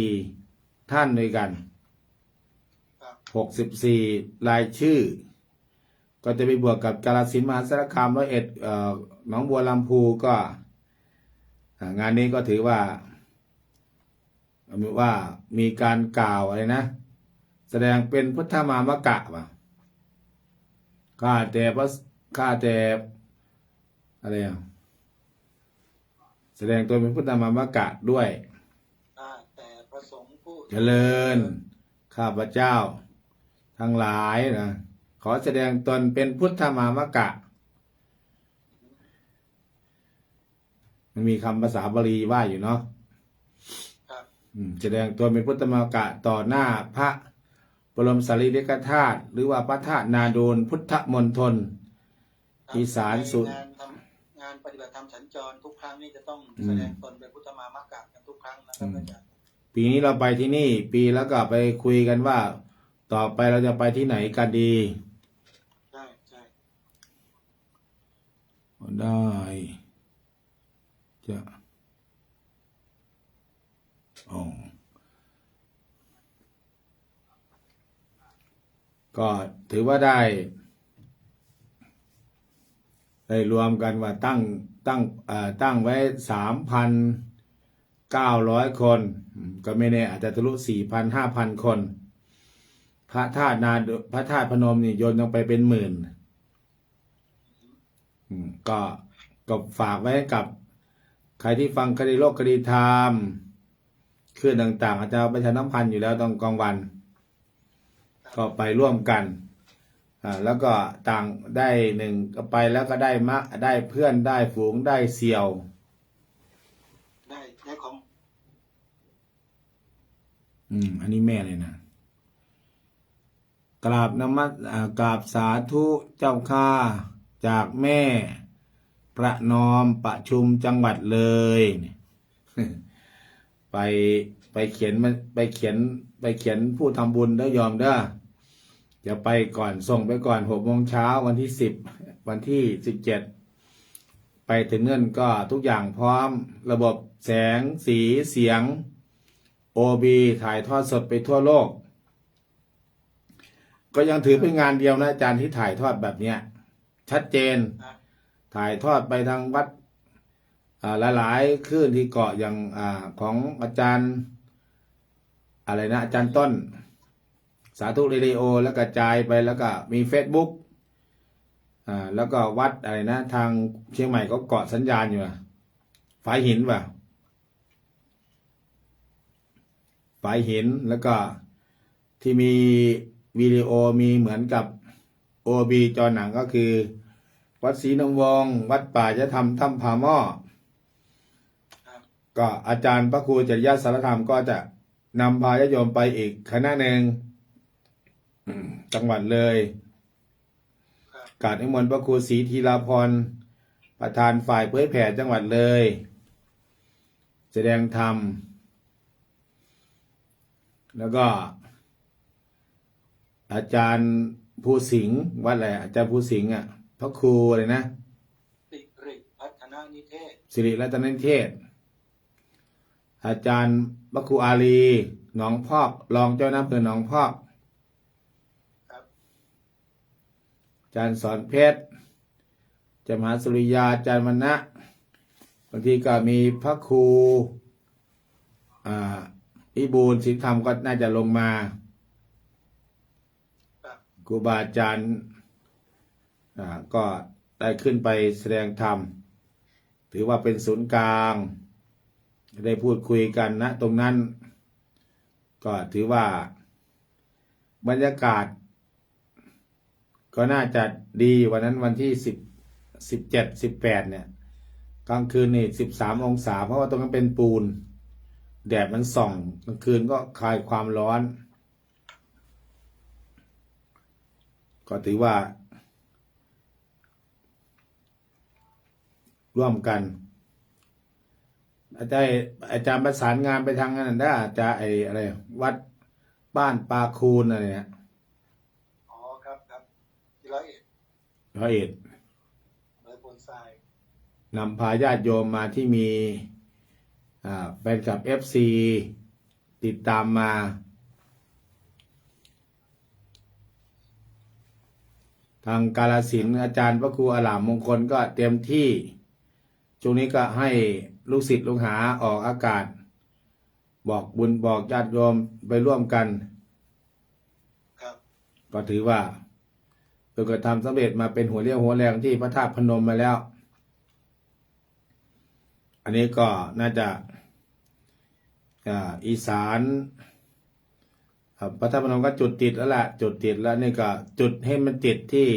64ท่านด้วยกัน64รายชื่อ ก็จะไปบวกกับกาฬสินธุ์มหาสารคาม101หนองบัวลำพูก็งานนี้ก็ถือว่ามีการกล่าวอะไรนะแสดงเป็นพุทธมามกะป่ะข้าแต่อะไรแสดงตัวเป็นพุทธมามกะด้วย
แต่พระสงฆ์ผู้
เจริญข้าพเจ้าทั้งหลายนะขอแสดงตนเป็นพุทธมามกะ มันมีคำภาษาบาลีว่าอยู่เนาะ
ครับ
แสดงตัวเป็นพุทธมามกะต่อหน้าพระบรมสารีริกธาตุหรือว่าพระธาตุนาโดนพุทธมณฑลอีสานสุด
งานปฏิบัติธรรมสัญจรทุกครั้งนี่จะต้องแสดงตนเป็นพุทธมามกะกันทุกครั้งนะครับอาจารย์
ปีนี้เราไปที่นี่ปีแล้วก็ไปคุยกันว่า ต่อไปเราจะไปที่ไหนกันดี
ใช่ใช่
ได้จะก็ถือว่าได้รวมกันว่าตั้งไว้3,900 คนก็ไม่แน่อาจจะทะลุ 4,000-5,000 คน พระธาตุพนมนี่โยนลงไปเป็นหมื่นก็ฝากไว้กับใครที่ฟังคดีโลกคดีธรรมคลื่นต่างๆอาจจะประชาสัมพันธ์อยู่แล้วตอนกลางวัน ก็ไปร่วมกันแล้วก็ต่างได้หนึ่งก็ไปแล้วก็ได้เพื่อนได้ฝูงได้เสี่ยว
ได้ของ
อันนี้แม่เลยนะกราบกราบสาธุเจ้าข้าจากแม่ประนอมประชุมจังหวัดเลย ไปเขียนผู้ทำบุญได้ยอมเด้ออย่าไปก่อนส่งไปก่อน6 โมงเช้าวันที่10วันที่17ไปถึงเงินก็ทุกอย่างพร้อมระบบแสงสีเสียง OB ถ่ายทอดสดไปทั่วโลก ก็ยังถือเป็นงานเดียวนะอาจารย์ที่ถ่ายทอดแบบเนี้ยชัดเจน
ครับ
ถ่ายทอดไปทางวัดหลายๆคลื่นที่เกาะอย่างของอาจารย์อะไรนะอาจารย์ต้นสาธุเรดิโอแล้วกระจายไปแล้วก็มี Facebook แล้วก็วัดอะไรนะทางเชียงใหม่ก็เกาะสัญญาณอยู่ฝายหินป่ะฝายหินแล้วก็ที่มีวิดีโอมีเหมือนกับ OB จอหนังก็คือวัดศรีนวงศ์วัดป่าจะทำถ้ำผาหม้อ
ครับ
ก็อาจารย์พระครูจริยสารธรรมก็จะนำพาญาติโยมไปอีกคณะหนึ่งจังหวัดเลย
ครับ
กราบนิมนต์พระครูศรีธีราพรประธานฝ่ายเผยแผ่จังหวัดเลย แสดงธรรม แล้วก็อาจารย์ภูสิงห์วัดอะไรอาจารย์ภูสิงห์พระครูอะไรนะ
สิริพัฒนานิเทศ
สิริรัตนนิเทศ อาจารย์พระครูอาลีหนองพอกรองเจ้าอำเภอหนองพอก
ครับ
อาจารย์สอนเพชรอาจารย์มหาสุริยาอาจารย์วรรณะบางทีก็มีพระครูอิบูลศิลธรรมก็น่าจะลงมา
ครับ
ครูบาอาจารย์ก็ได้ขึ้นไปแสดงธรรม ถือว่าเป็นศูนย์กลางได้พูดคุยกันนะตรงนั้น ก็ถือว่าบรรยากาศ ก็น่าจะดีวันนั้นวันที่17 18เนี่ยกลางคืนนี่13 องศาเพราะว่าตรงนั้นเป็นปูนแดดมันส่องกลางคืนก็คลายความร้อน ก็ถือว่า ร่วมกันอาจารย์ประสานงานไปทางนั้นได้จะอะไรวัดบ้านปาคูนอะไรเนี่ย
อ๋อครับครับที่ร้อยเอ็ด
ร้อยเอ็ด
เลยโพนทราย
นำพาญาติโยมมาที่มีแฟนคลับ FC ติดตามมา ทางกาฬสินธุ์อาจารย์พระครูอลามมงคลก็เตรียมที่ช่วงนี้ก็ให้ลูกศิษย์ลูกหาออกอากาศ บอกบุญบอกญาติโยมไปร่วมกัน
ครับ
ก็ถือว่าเราก็ทำสำเร็จมาเป็นหัวเรี่ยวหัวแรงที่พระธาตุพนมมาแล้ว อันนี้ก็น่าจะอีสานพระธาตุพนมก็จุดติดแล้วล่ะจุดติดแล้วนี่ก็จุดให้มันติดที่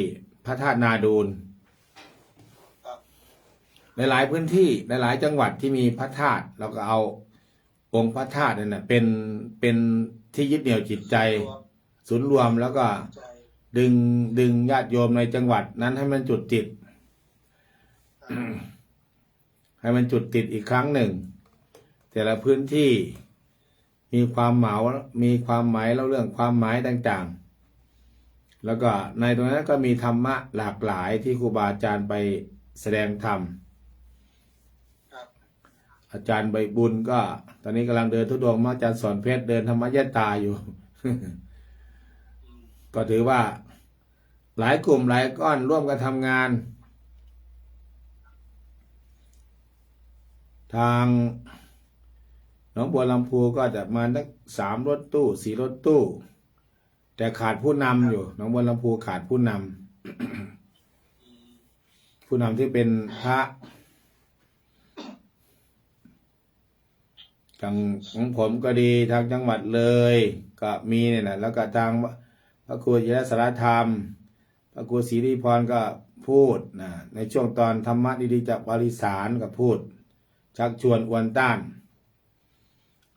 พระธาตุนาดูล
ครับ
หลายๆพื้นที่หลายๆจังหวัดที่มีพระธาตุเราก็เอาองค์พระธาตุนั่นนะเป็นที่ยึดเหนี่ยวจิตใจ ศูนย์รวมแล้วก็
ใจ
ดึงญาติโยมในจังหวัดนั้นให้มันจุดติด ให้มันจุดติดอีกครั้งหนึ่ง แต่ละพื้นที่มีความหมายแล้วเรื่องความหมายต่างๆ แล้วก็ในตรงนั้นก็มีธรรมะหลากหลายที่ครูบาอาจารย์ไปแสดงธรรม
ครับ
อาจารย์ใบบุญก็ตอนนี้กำลังเดินธุดงค์อาจารย์สอนเพชรเดินธรรมยตาอยู่
อืม
ก็ถือว่าหลายกลุ่มหลายก้อนร่วมกันทำงาน ทางหนองบัวลำพูก็จะมาสัก3 รถตู้ 4 รถตู้ แต่ขาดผู้นำอยู่หนองบัวลำพูขาดผู้นำผู้นำที่เป็นพระทางของผมก็ดีทางจังหวัดเลยก็มีเนี่ยนะแล้วก็ทางพระครูยศสารธรรมพระครูศรีริพรก็พูดนะในช่วงตอนธรรมะดีๆจากปาริสารก็พูด ชักชวนอวนต้าน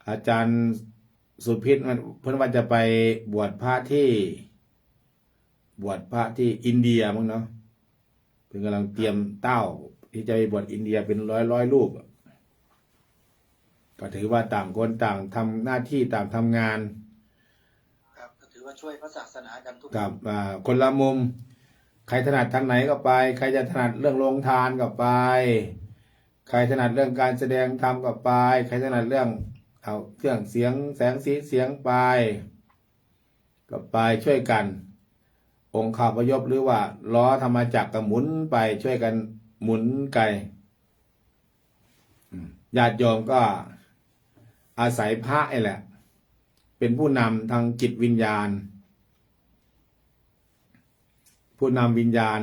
อาจารย์สุพิษเพิ่นว่าจะไปบวชพระที่อินเดียมั้งเนาะเพิ่นกำลังเตรียมเต้าที่จะไปบวชอินเดียเป็นร้อยรูปก็ถือว่าต่างคนต่างทำหน้าที่ต่างทำงาน
ครับก็ถือว่าช่วยพระศาสนากันทุก
กับคนละมุม ใครถนัดทางไหนก็ไป ใครจะถนัดเรื่องโรงทานก็ไป ใครถนัดเรื่องการแสดงธรรมก็ไป ใครถนัดเรื่อง เอาเครื่องเสียงแสงสีเสียงไปก็ไปช่วยกัน องค์ข้าพยพหรือว่าล้อธรรมจักรก็หมุนไปช่วยกันหมุนไกญาติโยมก็อาศัยพระนี่แหละ เป็นผู้นำทางจิตวิญญาณ ผู้นำวิญญาณ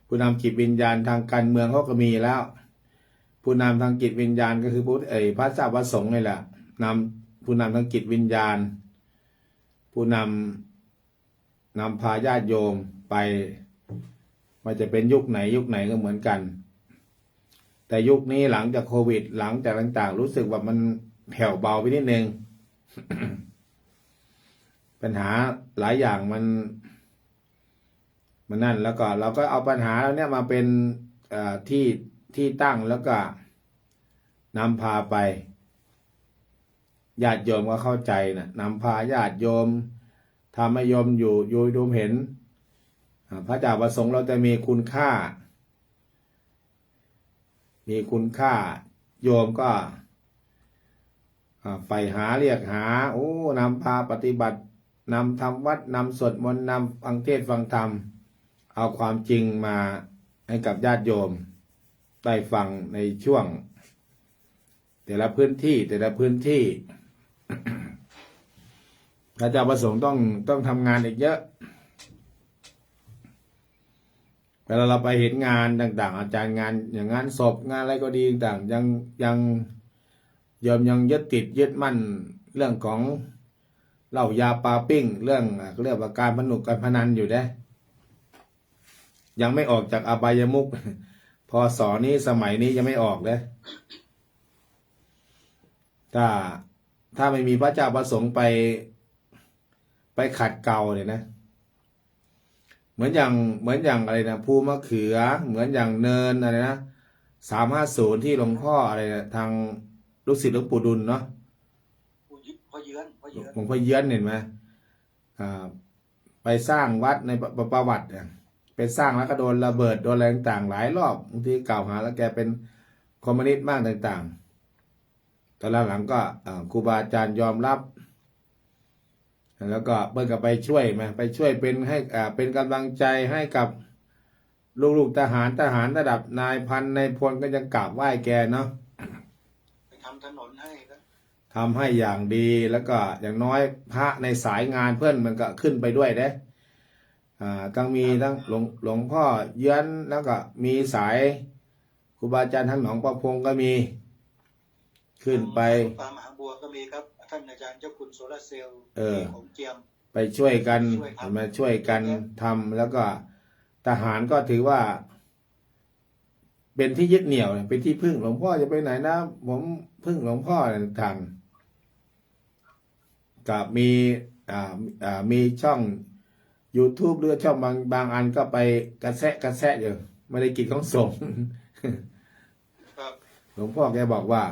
ผู้นำจิตวิญญาณทางการเมืองเขาก็มีแล้ว ผู้นำทางจิตวิญญาณก็คือพระเจ้าพระสงฆ์นี่แหละนำผู้นำทางจิตวิญญาณ ผู้นำพาญาติโยมไปมันจะเป็นยุคไหนก็เหมือนกัน แต่ยุคนี้หลังจากโควิดหลังจากต่างๆรู้สึกว่ามันแผ่วเบาไปนิดนึง ปัญหาหลายอย่างมันนั่นแล้วก็เราก็เอาปัญหาแล้วเนี่ยมาเป็นที่ตั้งแล้วก็นำพาไปญาติโยมก็เข้าใจนะนำพาญาติโยมทำให้โยมอยู่โยมเห็นพระเจ้าประสงค์เราจะมีคุณค่าโยมก็ใฝ่หาเรียกหานำพาปฏิบัตินำทำวัดนำสวดมนต์นำฟังเทศน์ฟังธรรมเอาความจริงมาให้กับญาติโยมได้ฟังในช่วงแต่ละพื้นที่ พระเจ้าประสงค์ต้องทำงานอีกเยอะเวลาเราไปเห็นงานต่างๆอาจารย์งานอย่างงานศพงานอะไรก็ดีต่างๆยังยึดติดยึดมั่นเรื่องของเหล้ายาปลาปิ้งเรื่องว่าการพนุกการพนันอยู่ได้ยังไม่ออกจากอบายมุขพศนี้สมัยนี้ยังไม่ออกเลยถ้าไม่มีพระเจ้าประสงค์ไปขัดเกลาเนี่ยนะเหมือนอย่างอะไรนะภูมะเขือเหมือนอย่างเนินอะไรนะ350ที่หลวงพ่ออะไรนะทางลูกศิษย์หลวงปู่ดุลเนาะ
พ่อเยือน
หลวงพ่อเยือนเห็นไหมไปสร้างวัดในประวัติไปสร้างแล้วก็โดนระเบิดโดนอะไรต่างๆหลายรอบบางทีกล่าวหาแล้วแกเป็นคอมมิวนิสต์มากต่างๆตอนหลังก็ครูบาอาจารย์ยอมรับแล้วก็เพิ่งก็ไปช่วยเป็นให้เป็นกำลังใจให้กับลูกๆทหารระดับนายพันนายพลก็ยังกราบไหว้แกเนาะ
ไปทำถนนให้ครับ
ทำให้อย่างดีแล้วก็อย่างน้อยพระในสายงานเพื่อนมันก็ขึ้นไปด้วยเด้ทั้งมีทั้งหลวงพ่อเยือนแล้วก็มีสายครูบาอาจารย์ทั้งหนองประพงก็มีขึ้นไป
ปามหาบัวก็มีครับท่านอาจารย์เจ้าคุณโซลาเซลล์ของเจียม
ไปช่วยกันมาช่วยกันทำแล้วก็ทหารก็ถือว่าเป็นที่ยึดเหนี่ยวเป็นที่พึ่งหลวงพ่อจะไปไหนนะผมพึ่งหลวงพ่อต่างกับมีช่อง YouTube หรือช่องบางอันก็ไปกระแสะอยู่ไม่ได้กิจของสงฆ์หลวงพ่อแกบอกว่า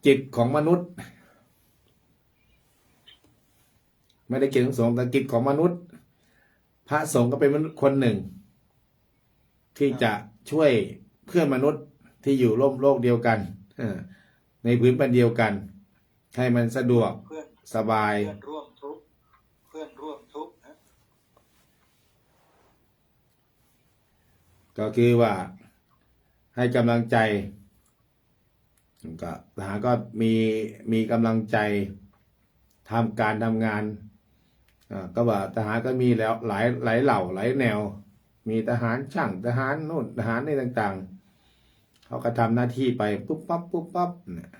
จิตของมนุษย์ไม่ได้กิจของสงฆ์แต่จิตของมนุษย์พระสงฆ์ก็เป็นมนุษย์คนหนึ่งที่จะช่วยเพื่อนมนุษย์ที่อยู่ร่วมโลกเดียวกันในพื้นแผ่นเดียวกันให้มันสะดวกสบาย
เพื่อนร่วมทุกข์นะ
ก็คือว่าให้กำลังใจก็ทหารก็มีกำลังใจทำการทำงานก็ว่าทหารก็มีแล้วหลายเหล่าหลายแนวมีทหารช่างทหารนู่นทหารนี่ต่างๆเขาก็ทำหน้าที่ไปปุ๊บปั๊บเนี่ย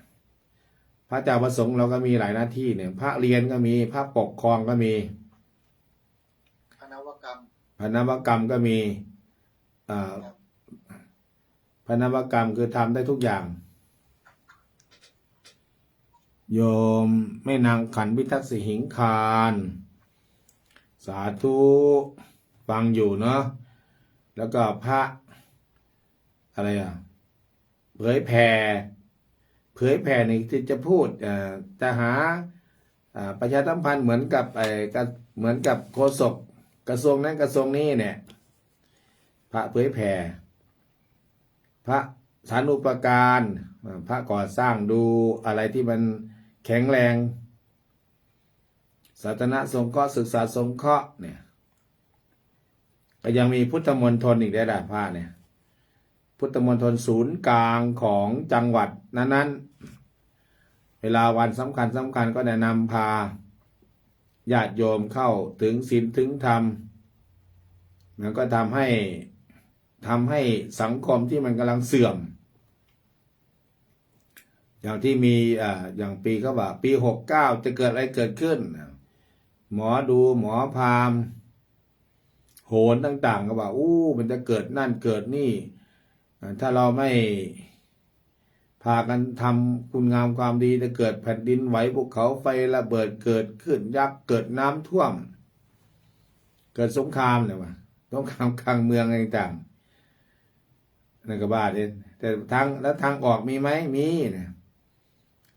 พระเจ้าประสงค์เราก็มีหลายหน้าที่เนี่ยพระเรียนก็มีพระปกครองก็มี
พนวกร
รมก็มีพนวกรรมคือทำได้ทุกอย่างโยมแม่นางขันพิทักษ์สิหิงคารสาธุฟังอยู่เนาะแล้วก็พระอะไรเผยแผ่นี่ที่จะพูดจะหาประชาสัมพันธ์เหมือนกับโฆษกกระทรวงนั้นกระทรวงนี้เนี่ยพระเผยแผ่พระ สารุปการพระก่อสร้างดูอะไรที่มันแข็งแรงศาสนสงเคราะห์ศึกษาสงเคราะห์เนี่ยก็ยังมีพุทธมณฑลอีกได้ล่ะพระเนี่ยพุทธมณฑลศูนย์กลางของจังหวัดนั้นๆเวลาวันสำคัญก็แนะนำพาญาติโยมเข้าถึงศีลถึงธรรมแล้วก็ทำให้สังคมที่มันกำลังเสื่อมอย่างที่มีอย่างปีก็ว่าปี69จะเกิดอะไรเกิดขึ้นหมอดูหมอพราหมณ์โหรต่างๆก็ว่ามันจะเกิดนั่นเกิดนี่ถ้าเราไม่พากันทำคุณงามความดีจะเกิดแผ่นดินไหวภูเขาไฟระเบิดเกิดขึ้นยักษ์เกิดน้ำท่วมเกิดสงครามเนี่ยว่ะสงครามกลางเมืองอะไรต่างๆนั่นก็บ้าเลยแต่ทางออกมีไหมมีนะ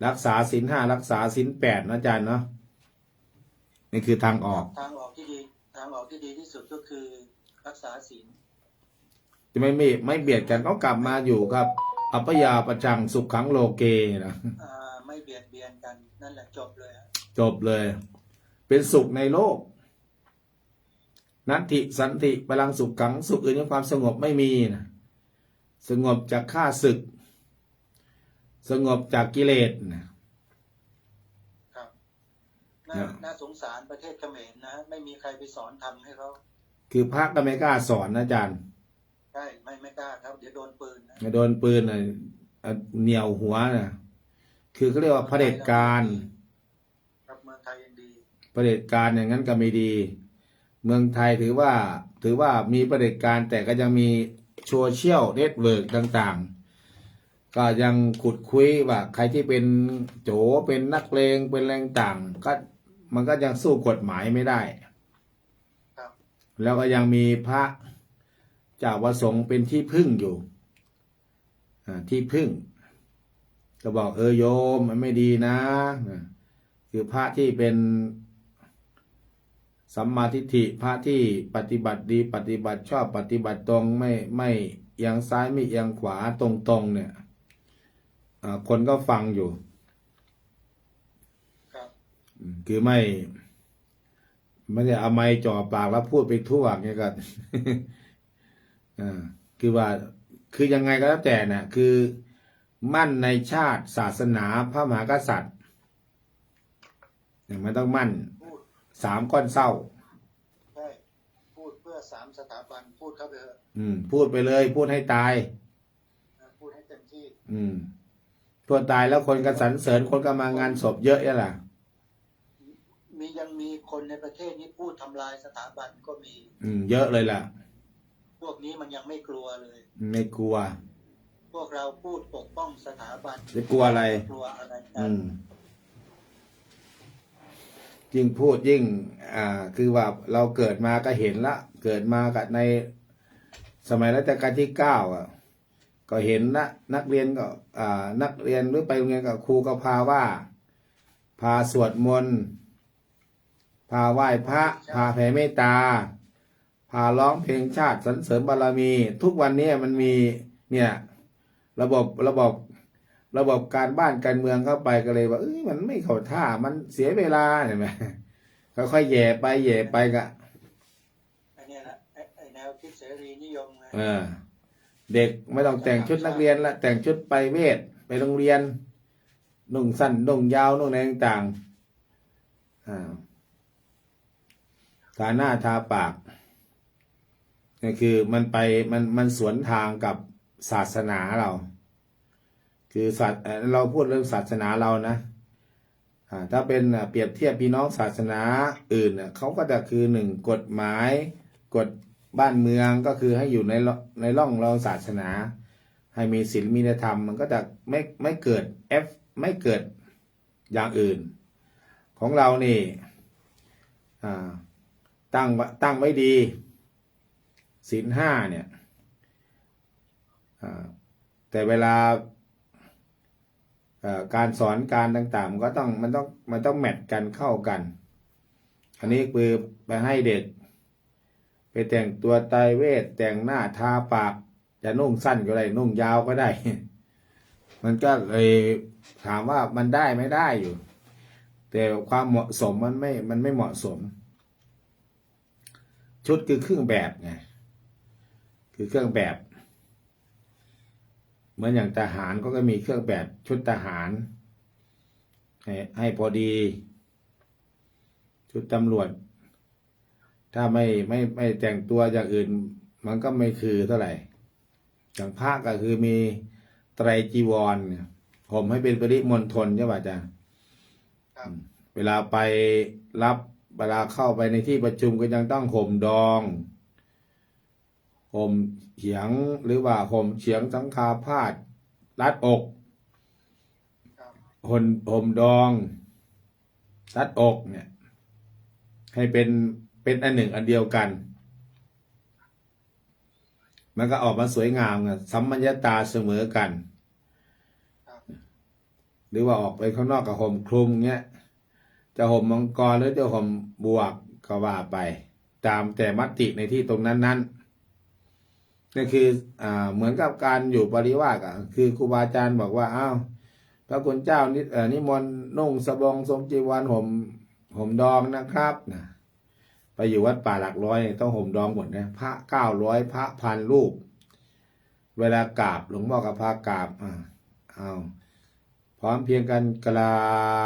รักษาศีล 5รักษาศีล 8นะอาจารย์เนาะนี่คือทางออก
ทางออกที่ดีที่สุดก็คือรักษาศีล
จะไม่เบียดกันก็กลับมาอยู่ครับอัปปยาปจังสุขขังโลเกนะ
ไม่เบียดเบียนกันนั่นแหละจบเลย
จบเลย เป็นสุขในโลกนัตติสันติพลังสุขขังสุขอื่นในความสงบไม่มีนะสงบจากข้าศึกสงบจากกิเลส
นะครับน่าสงสารประเทศเขมรนะไม่มีใครไปสอนทำให้เขา
คือพระก็ไม่กล้าสอนนะอาจารย์
ใช่ไม่กล้าครับเดี๋ยวโดนปืนนะ
โดนปืนเหนี่ยวหัวนะคือเขาเรียกว่าเผด็จการ
ครับเมืองไทยยังดี
เผด็จการอย่างนั้นก็ไม่ดีเมืองไทยถือว่ามีเผด็จการแต่ก็ยังมีโซเชียลเน็ตเวิร์กต่างๆก็ยังขุดคุยว่าใครที่เป็นโจเป็นนักเลงเป็นแรงต่างก็มันก็ยังสู้กฎหมายไม่ได้แล้วก็ยังมีพระเจ้าประสงค์เป็นที่พึ่งอยู่ที่พึ่งก็บอกโยมมันไม่ดีนะคือพระที่เป็นสัมมาทิฏฐิพระที่ปฏิบัติดีปฏิบัติชอบปฏิบัติตรงไม่เอียงซ้ายไม่เอียงขวาตรงๆเนี่ยคนก็ฟังอยู่คือไม่ได้เอาไม้จ่อปากแล้วพูดไปทั่วอย่างเงี้ยก็คือว่าคือยังไงก็แล้วแต่น่ะคือมั่นในชาติศาสนาพระมหากษัตริย์มันต้องมั่น3ก้อนเศร้า
ใช่พูดเพื่อ3สถาบันพูดเข้าไปเถอะ
พูดไปเลยพูดให้ตาย
พูดให้เต็มที่
พูดตายแล้วคนก็สรรเสริญคนก็มางานศพเยอะแยะล่ะ
ยังมีคนในประเทศนี้พูดทำลายสถาบันก็มี
เยอะเลยล่ะ
พวกนี้มันยังไม่กลัวเลย
ไม่กลัว
พวกเราพูดปกป้องสถาบัน
จะกลัวอะไร
กลัวอะไรกัน
ยิ่งพูดยิ่งคือว่าเราเกิดมาก็เห็นละเกิดมากับในสมัยรัชกาลที่9ก็เห็นนะนักเรียนก็นักเรียนหรือไปโรงเรียนกับครูก็พาสวดมนต์พาไหว้พระพาแผ่เมตตาพาร้องเพลงชาติสรรเสริญบารมีทุกวันนี้มันมีเนี่ยระบบการบ้านการเมืองเข้าไปก็เลยว่ามันไม่เข้าท่ามันเสียเวลาเห็นไหมค่อยๆแย่ไปกะ
ไอ้นี่แหละไอ้แนวคิดเสรีนิยมไง
เด็กไม่ต้องแต่งชุดนักเรียนละแต่งชุดไปเวทไปโรงเรียนนุ่งสั้นนุ่งยาวนุ่งอะไรต่างทาหน้าทาปากนี่คือมันสวนทางกับศาสนาเราคือเราพูดเรื่องศาสนาเรานะถ้าเป็นเปรียบเทียบพี่น้องศาสนาอื่นเขาก็จะคือ1กฎหมายกฎบ้านเมืองก็คือให้อยู่ในร่องเราศาสนาให้มีศีลมีธรรมมันก็จะไม่เกิดไม่เกิดอย่างอื่นของเรานี่ตั้งไว้ดีศีล 5เนี่ยแต่เวลาการสอนการต่างๆมันต้องแมทกันเข้ากันอันนี้คือไปให้เด็กไปแต่งตัวไตรเวทแต่งหน้าทาปาก จะนุ่งสั้นก็ได้นุ่งยาวก็ได้ มันก็เลยถามว่ามันได้ไม่ได้อยู่ แต่ความเหมาะสมมันไม่เหมาะสม ชุดคือเครื่องแบบไงคือเครื่องแบบ เหมือนอย่างทหารก็มีเครื่องแบบชุดทหารให้พอดี ชุดตำรวจ ถ้าไม่แต่งตัวอย่างอื่น มันก็ไม่คือเท่าไหร่อย่างพระก็คือมีไตรจีวรห่มให้เป็นปริมณฑลใช่ป่ะจ๊ะ
ครับ
เวลาไปรับเวลาเข้าไปในที่ประชุมก็ยังต้องห่มดองห่มเฉียงหรือว่าห่มเฉียงสังฆาพาตรัดอก
ครับ
ห่มดองรัดอกเนี่ยให้เป็นอันหนึ่งอันเดียวกันมันก็ออกมาสวยงามไงสัมมัญญตาเสมอกัน
ครับ
หรือว่าออกไปข้างนอกกับห่มคลุมเงี้ยจะห่มมังกรหรือจะห่มบวกก็ว่าไป ตามแต่มติในที่ตรงนั้นนั่นคือเหมือนกับการอยู่ปริวาสคือครูบาอาจารย์บอกว่าอ้าวพระคุณเจ้านิมนต์นุ่งสบงทรงจีวรห่มดองนะครับนะไปอยู่วัดป่าหลักร้อยต้องห่มดองหมดนะพระ900พระ1,000รูปเวลากราบหลวงพ่อกับพากราบเอาพร้อมเพียงกันกรา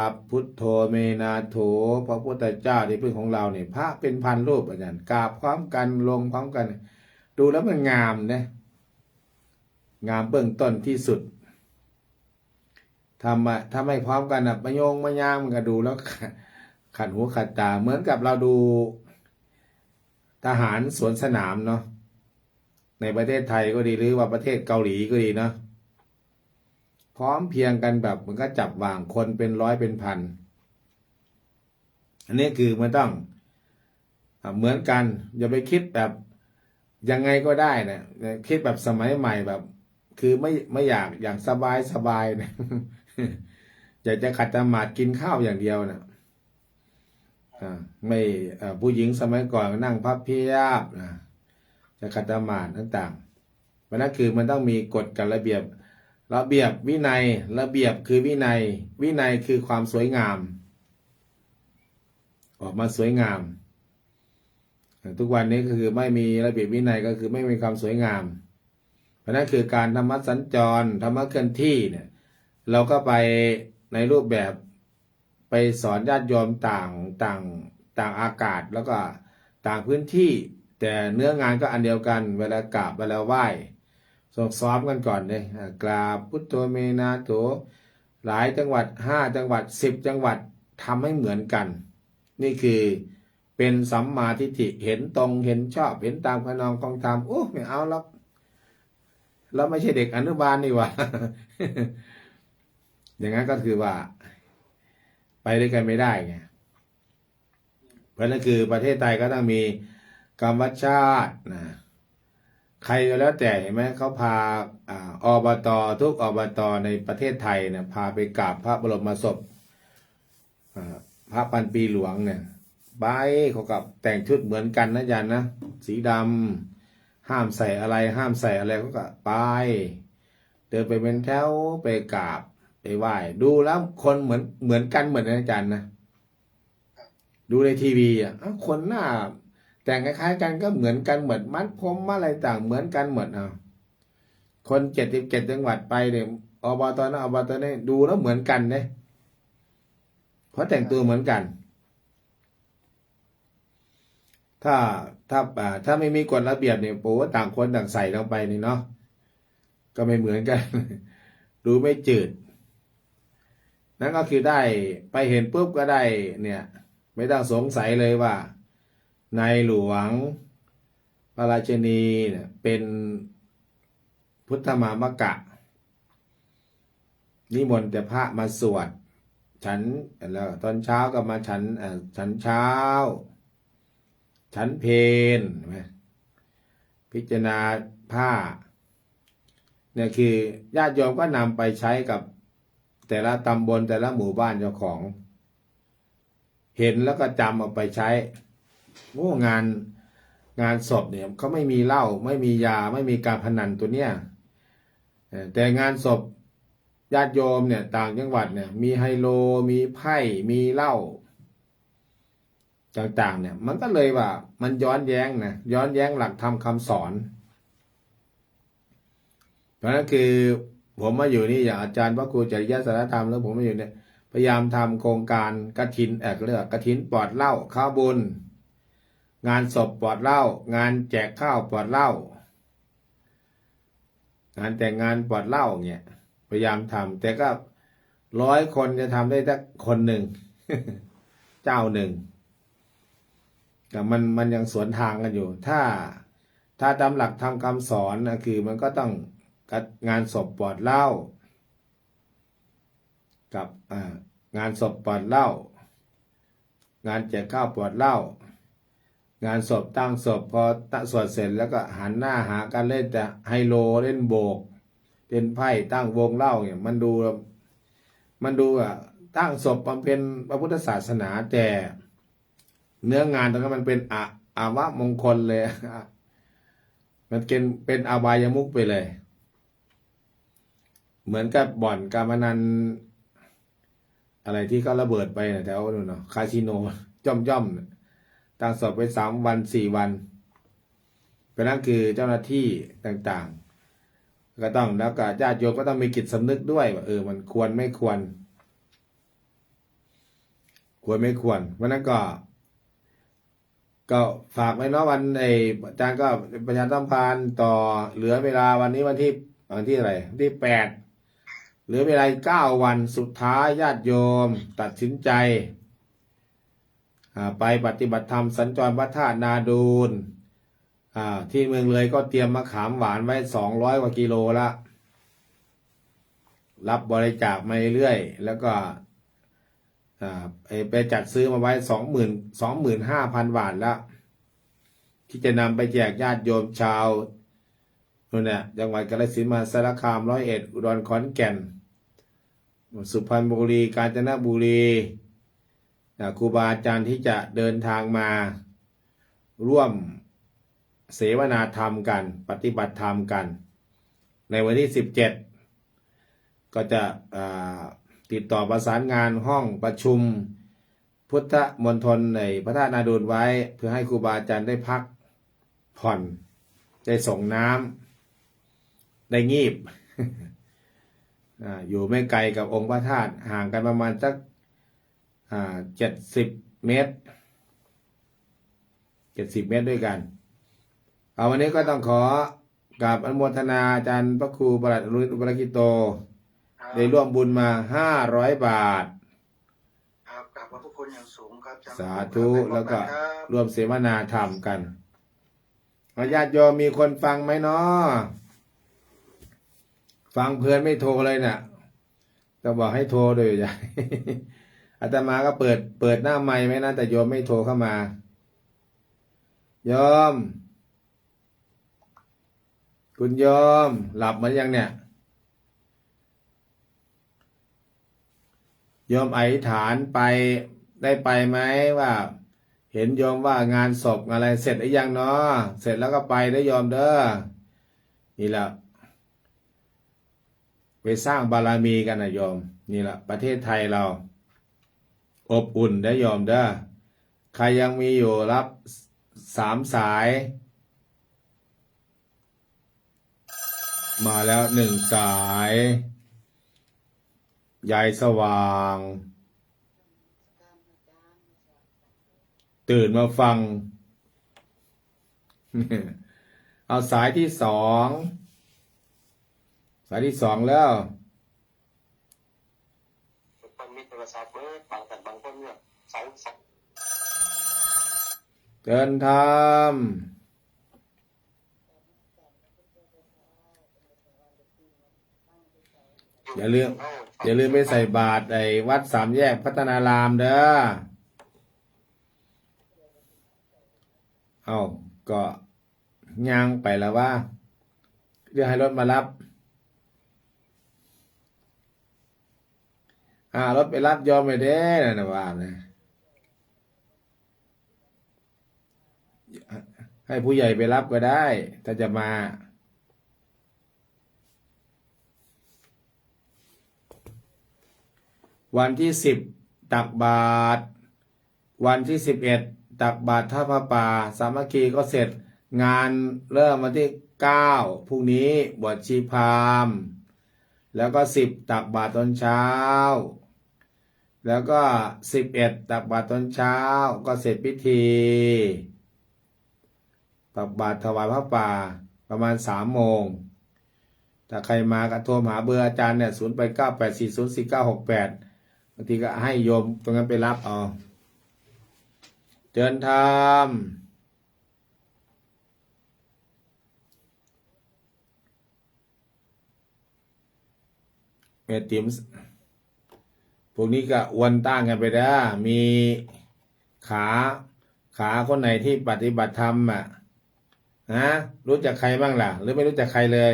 บพุทโธเมนาโถพระพุทธเจ้าที่พึ่งของเราเนี่ยพระเป็น1,000รูปอาจารย์กราบพร้อมกันลงพร้อมกันดูแล้วมันงามนะงามเบื้องต้นที่สุดทำไม่พร้อมกันมายงมายางมันก็ดูแล้วขัดหูขัดตาเหมือนกับเราดูทหารสวนสนามเนาะในประเทศไทยก็ดีหรือว่าประเทศเกาหลีก็ดีเนาะพร้อมเพียงกันแบบมันก็จับวางคนเป็นร้อยเป็นพันอันนี้คือมันต้องเหมือนกันอย่าไปคิดแบบยังไงก็ได้นะคิดแบบสมัยใหม่แบบ คือไม่อยากอย่างสบายนะ อยากจะขัดสมาธิกินข้าวอย่างเดียวนะไม่ผู้หญิงสมัยก่อนนั่งพับเพียบนะจะขัดสมาธิต่างๆเพราะนั้นคือมันต้องมีกฎกับระเบียบวินัยระเบียบคือวินัยคือความสวยงามออกมาสวยงามทุกวันนี้ก็คือไม่มีระเบียบวินัยก็คือไม่มีความสวยงามเพราะนั้นคือการธรรมะสัญจรธรรมะเคลื่อนที่เนี่ยเราก็ไปในรูปแบบไปสอนญาติโยมต่างอากาศแล้วก็ต่างพื้นที่แต่เนื้องานก็อันเดียวกันเวลากราบเวลาไหว้ซ้อมกันก่อนเลยกราบพุทโธเมนาโถหลายจังหวัด5จังหวัด10จังหวัดทำให้เหมือนกันนี่คือเป็นสัมมาทิฏฐิเห็นตรงเห็นชอบเห็นตามขนองของธรรมโอ้ไม่เอาหรอกเราไม่ใช่เด็กอนุบาลนี่หว่า อย่างนั้นก็คือว่าไปด้วยกันไม่ได้ไงเพราะนั่นคือประเทศไทยก็ต้องมีกรรมชาตินะใครก็แล้วแต่เห็นไหมเขาพาอบตทุกอบตในประเทศไทยเนี่ยพาไปกราบพระบรมศพพระพันปีหลวงเนี่ยไปเขากับแต่งชุดเหมือนกันนะยันนะสีดำห้ามใส่อะไรเขาก็ไปเดินไปเป็นแถวไปกราบไปไหว้ดูแล้วคนเหมือนกันเหมือนอาจารย์นะดูในทีวีคนหน้าแต่งคล้ายๆกันก็เหมือนกันเหมือนมัดผมอะไรต่างเหมือนกันหมดคน77จังหวัดไปเนี่ยอบตนะอบตนี่ดูแล้วเหมือนกันเนี่ยเพราะแต่งตัวเหมือนกันถ้าไม่มีกฎระเบียบเนี่ยโอ้ต่างคนต่างใส่ลงไปนี่เนาะก็ไม่เหมือนกัน ดูไม่จืดนั่นก็คือได้ไปเห็นปุ๊บก็ได้เนี่ยไม่ต้องสงสัยเลยว่าในหลวงพระราชินีเนี่ยเป็นพุทธมามกะนิมนต์แต่พระมาสวดฉันแล้วตอนเช้าก็มาฉันเช้าฉันเพลพิจารณาผ้าเนี่ยคือญาติโยมก็นำไปใช้กับแต่ละตำบลแต่ละหมู่บ้านเจ้าของเห็นแล้วก็จำเอาไปใช้โอ้งาน งานศพเนี่ยเขาไม่มีเหล้าไม่มียาไม่มีการพนันตัวเนี้ยแต่งานศพญาติโยมเนี่ยต่างจังหวัดเนี่ยมีไฮโลมีไพ่มีเหล้าต่างๆเนี่ยมันก็เลยว่ามันย้อนแย้งนะย้อนแย้งหลักธรรมคำสอนเพราะนั้นคือผมมาอยู่นี่อย่างอาจารย์พระครูจริยสารธรรมแล้วผมมาอยู่เนี่ยพยายามทำโครงการกฐินเรียกกฐินปลอดเหล้าข้าวบุญงานศพปลอดเหล้างานแจกข้าวปลอดเหล้างานแต่งงานปลอดเหล้าเนี่ยพยายามทำแต่ก็100 คนจะทำได้แค่คนหนึ่ง เจ้าหนึ่งแต่มันยังสวนทางกันอยู่ถ้าตามหลักทำคำสอนนะคือมันก็ต้องงานศพปลอดเหล้ากับงานศพปลอดเหล้างานแจกข้าวปลอดเหล้างานศพตั้งศพพอสวดเสร็จแล้วก็หันหน้าหากันเล่นแต่ไฮโลเล่นโบกเล่นไพ่ตั้งวงเหล้าเนี่ยมันดูตั้งศพมันเป็นพระพุทธศาสนาแต่เนื้องานตรงนั้นมันเป็นอาวะมงคลเลย มันเป็นอบายมุขไปเลยเหมือนกับบ่อนการพนันอะไรที่เขาระเบิดไปนะแถวนู้นเนาะคาสิโนย่อมตั้งศพไป3 วัน 4 วันเพราะนั้นคือเจ้าหน้าที่ต่างๆก็ต้องแล้วก็ญาติโยมก็ต้องมีจิตสำนึกด้วยว่ามันควรไม่ควรไม่ควรวันนั้นก็ฝากไว้เนาะวันอาจารย์ก็ประชาสัมพันธ์ต่อเหลือเวลาวันนี้วันที่อะไรวันที่8เหลือเวลา9 วันสุดท้ายญาติโยมตัดสินใจไปปฏิบัติธรรมสัญจรพระธาตุนาดูลที่เมืองเลยก็เตรียมมะขามหวานไว้200 กว่ากิโลละรับบริจาคมาเรื่อยแล้วก็ไปจัดซื้อมาไว้25,000 บาทแล้วที่จะนำไปแจกญาติโยมชาวนู่นเนี่ยจังหวัดกาฬสินธุ์มหาสารคาม101อุดรขอนแก่นสุพรรณบุรีกาญจนบุรีครูบาอาจารย์ที่จะเดินทางมาร่วมเสวนาธรรมกันปฏิบัติธรรมกันในวันที่17ก็จะติดต่อประสานงานห้องประชุมพุทธมณฑลในพระธาตุนาดูลไว้เพื่อให้ครูบาอาจารย์ได้พักผ่อนได้ส่งน้ำได้งีบ อยู่ไม่ไกลกับองค์พระธาตุห่างกันประมาณสัก70 เมตรด้วยกันวันนี้ก็ต้องขอกราบอนุโมทนาอาจารย์พระครูประหลัดอนุรุตอุปรากิโตได้ร่วมบุญมา500 บาท
ครับกราบขอบพระคุณอย่างสูงครับ
สาธุแล้วก็ร่วมเสวนาธรรมกันญาติโยมมีคนฟังไหมเนาะฟังเพลินไม่โทรเลยเนี่ยต้องบอกให้โทรด้วยจ้ะ อาตมาก็เปิดหน้าไมค์ไว้นะแต่โยมไม่โทรเข้ามาโยมคุณโยมหลับมันยังเนี่ยโยมอธิษฐานได้ไปไหมว่าเห็นโยมว่างานศพอะไรเสร็จหรือยังเนาะเสร็จแล้วก็ไปได้โยมเด้อนี่แหละไปสร้างบารมีกันนะโยมนี่แหละประเทศไทยเราอบอุ่นได้โยมเด้อใครยังมีอยู่รับ3 สายมาแล้ว1 สายยายสว่างตื่นมาฟัง เอาสายที่ 2แล้ว
มีโทรศัพท์บางคนเนี่ย
เดินทำอย่าลืมไปใส่บาตรวัด3 แยกพัฒนารามเด้อก็ย่างไปแล้วว่าเรียกให้รถมารับรถไปรับยอมไปเด้นะว่านะ ให้ผู้ใหญ่ไปรับก็ได้ ถ้าจะมา วันที่10ตักบาตรวันที่11ตักบาตรท่าพระป่าสามัคคีก็เสร็จงานเริ่มวันที่9พรุ่งนี้บวชชีพราหมณ์แล้วก็10ตักบาตรตอนเช้าแล้วก็11ตักบาตรตอนเช้าก็เสร็จพิธีตักบาตรถวายพระป่าประมาณ3 โมงถ้าใครมาก็โทรหาเบอร์อาจารย์เนี่ย0898404968บางทีก็ให้โยมตรงนั้นไปรับเอาเชิญธรรมแม่ติ๋มพวกนี้ก็อวนตั้งกันไปได้มีขาคนไหนที่ปฏิบัติธรรมรู้จักใครบ้างล่ะหรือไม่รู้จักใครเลย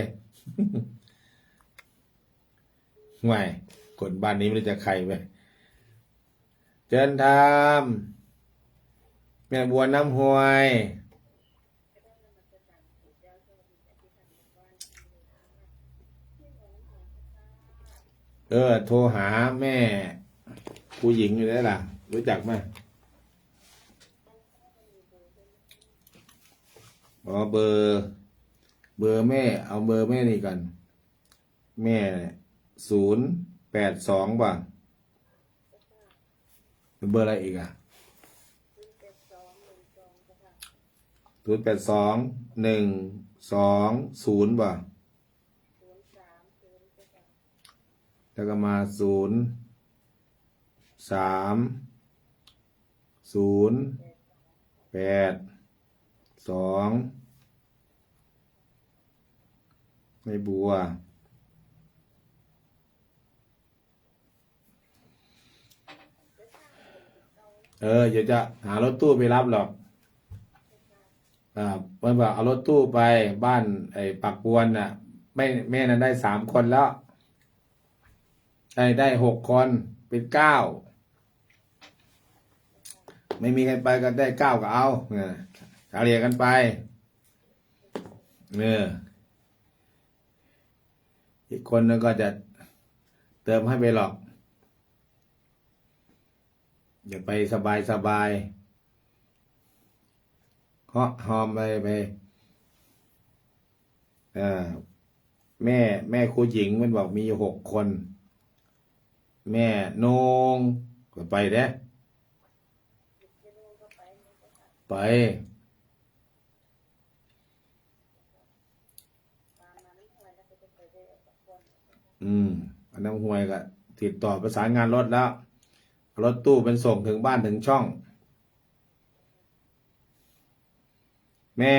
ไม่คนบ้านนี้ไม่รู้จักใครไปเชิญธรรมแม่บัวน้ำห้วยโทรหาแม่ผู้หญิงอยู่แล้วล่ะรู้จักไหมเบอร์แม่เอาเบอร์แม่นี่กันแม่082ป่ะเบอร์อะไรอีก082120ป่ะแล้วก็มา03082ไม่บัวเดี๋ยวจะหารถตู้ไปรับหรอกเพิ่นบอกเอารถตู้ไปบ้านไอ้ปักปวนน่ะแม่นั้นได้3 คนแล้วได้6 คนเป็น9ไม่มีใครไปก็ได้9ก็เอาเฉลี่ยกันไปอีกคนนึงก็จะเติมให้ไปหรอกอย่าไปสบายเหาะหอมไปแม่ครูหญิงมันบอกมีอยู่6 คนแม่นงก็ไปเด้ไปอันน้ำห้วยก็ติดต่อประสานงานรถแล้วรถตู้เป็นส่งถึงบ้านถึงช่องแม่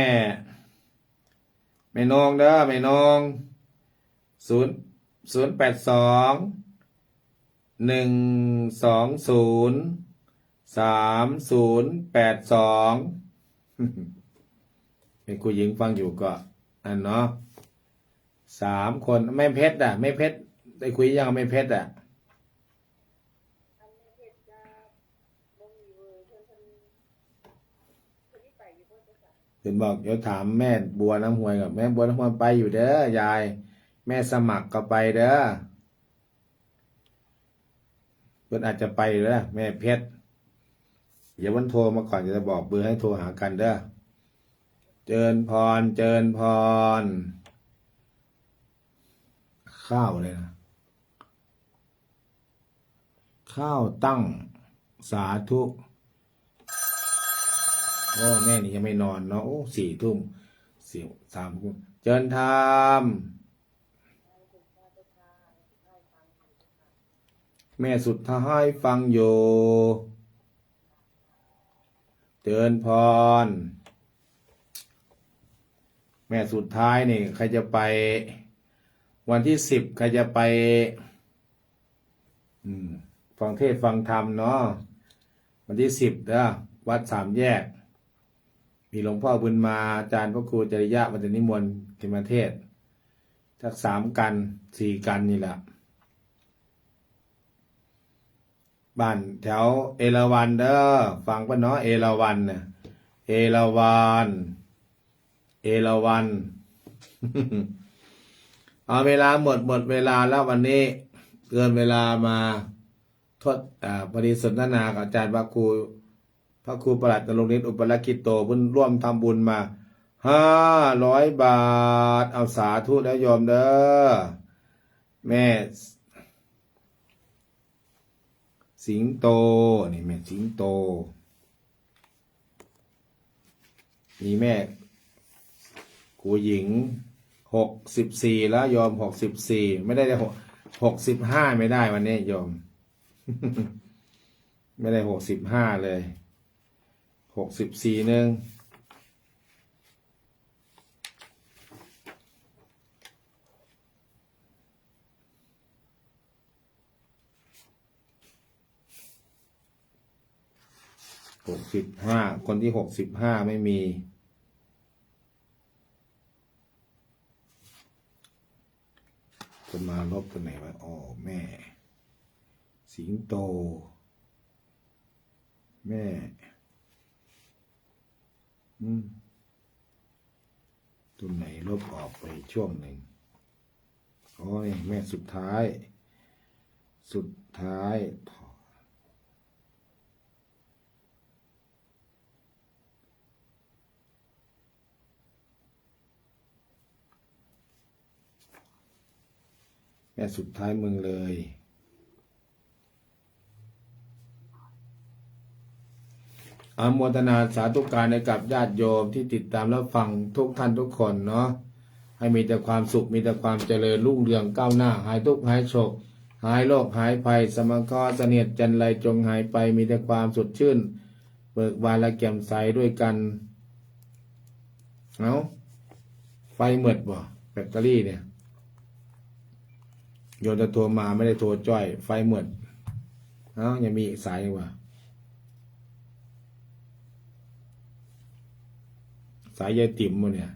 นงเด้อแม่นง082 120 3082เป็นผู้หญิงฟังอยู่ก็อันเนาะ3 คนแม่เพชรแม่เพชรได้คุยยังแม่เพชรเห็นบอกเดี๋ยวถามแม่บัวน้ำห้วยกับแม่บัวน้ำห้วยไปอยู่เด้อยายแม่สมัครก็ไปเด้อเพิ่นอาจจะไปเด้อแม่เพชรเดี๋ยววันโทรมาก่อนจะบอกเบอร์ให้โทรหากันเด้อเจิญพรข้าวเลยนะข้าวตั้งสาธุแม่นี่ยังไม่นอนเนาะ4 ทุ่ม3 ทุ่มเจิญธรรมแม่สุดท้ายฟังอยู่เจิญพรแม่สุดท้ายนี่ใครจะไปวันที่10ใครจะไปฟังเทศฟังธรรมเนาะวันที่10นะวัด3 แยกมีหลวงพ่อบุญมาอาจารย์พระครูจริยะมันจะนิมนต์ขึ้นมาเทศสัก3 กัน 4 กันนี่แหละบ้านแถวเอราวัณเด้อฟังป่ะเนาะเอราวัณน่ะเอราวัณ ราวัณ เอาเวลาหมดเวลาแล้ววันนี้เกินเวลามาทดพอดีสนทนากับอาจารย์พระครูประหลัดนรงค์ฤทธิ์อุปลักขิโตเพิ่นร่วมทำบุญมา500 บาทเอาสาธุแล้วโยมเด้อแม่สิงโตนี่แม่สิงโตมีแม่ครูหญิง64แล้วยอม64ไม่ได้65ไม่ได้วันนี้ยอม ไม่ได้65เลย64นึง65คนที่65ไม่มีจะมาลบตัวไหนวะอ๋อแม่สิงโตแม่ตัวไหนลบออกไปช่วงหนึ่งอ๋อนี่แม่สุดท้ายแม่สุดท้ายมึงเลยอนุโมทนาสาธุการให้กับญาติโยมที่ติดตามรับฟังทุกท่านทุกคนเนาะให้มีแต่ความสุขมีแต่ความเจริญรุ่งเรืองก้าวหน้าหายทุกข์หายโศกหายโรคหายภัยสมกรเสนียดจันไรจงหายไปมีแต่ความสดชื่นเบิกบานและแจ่มใสด้วยกันเอาไฟหมดบ่แบตเตอรี่เนี่ยโยนจะโทรมาไม่ได้โทรจ้อยไฟหมดยังมีอีกสายว่ะสายยายติ๋มมั้งเนี่ย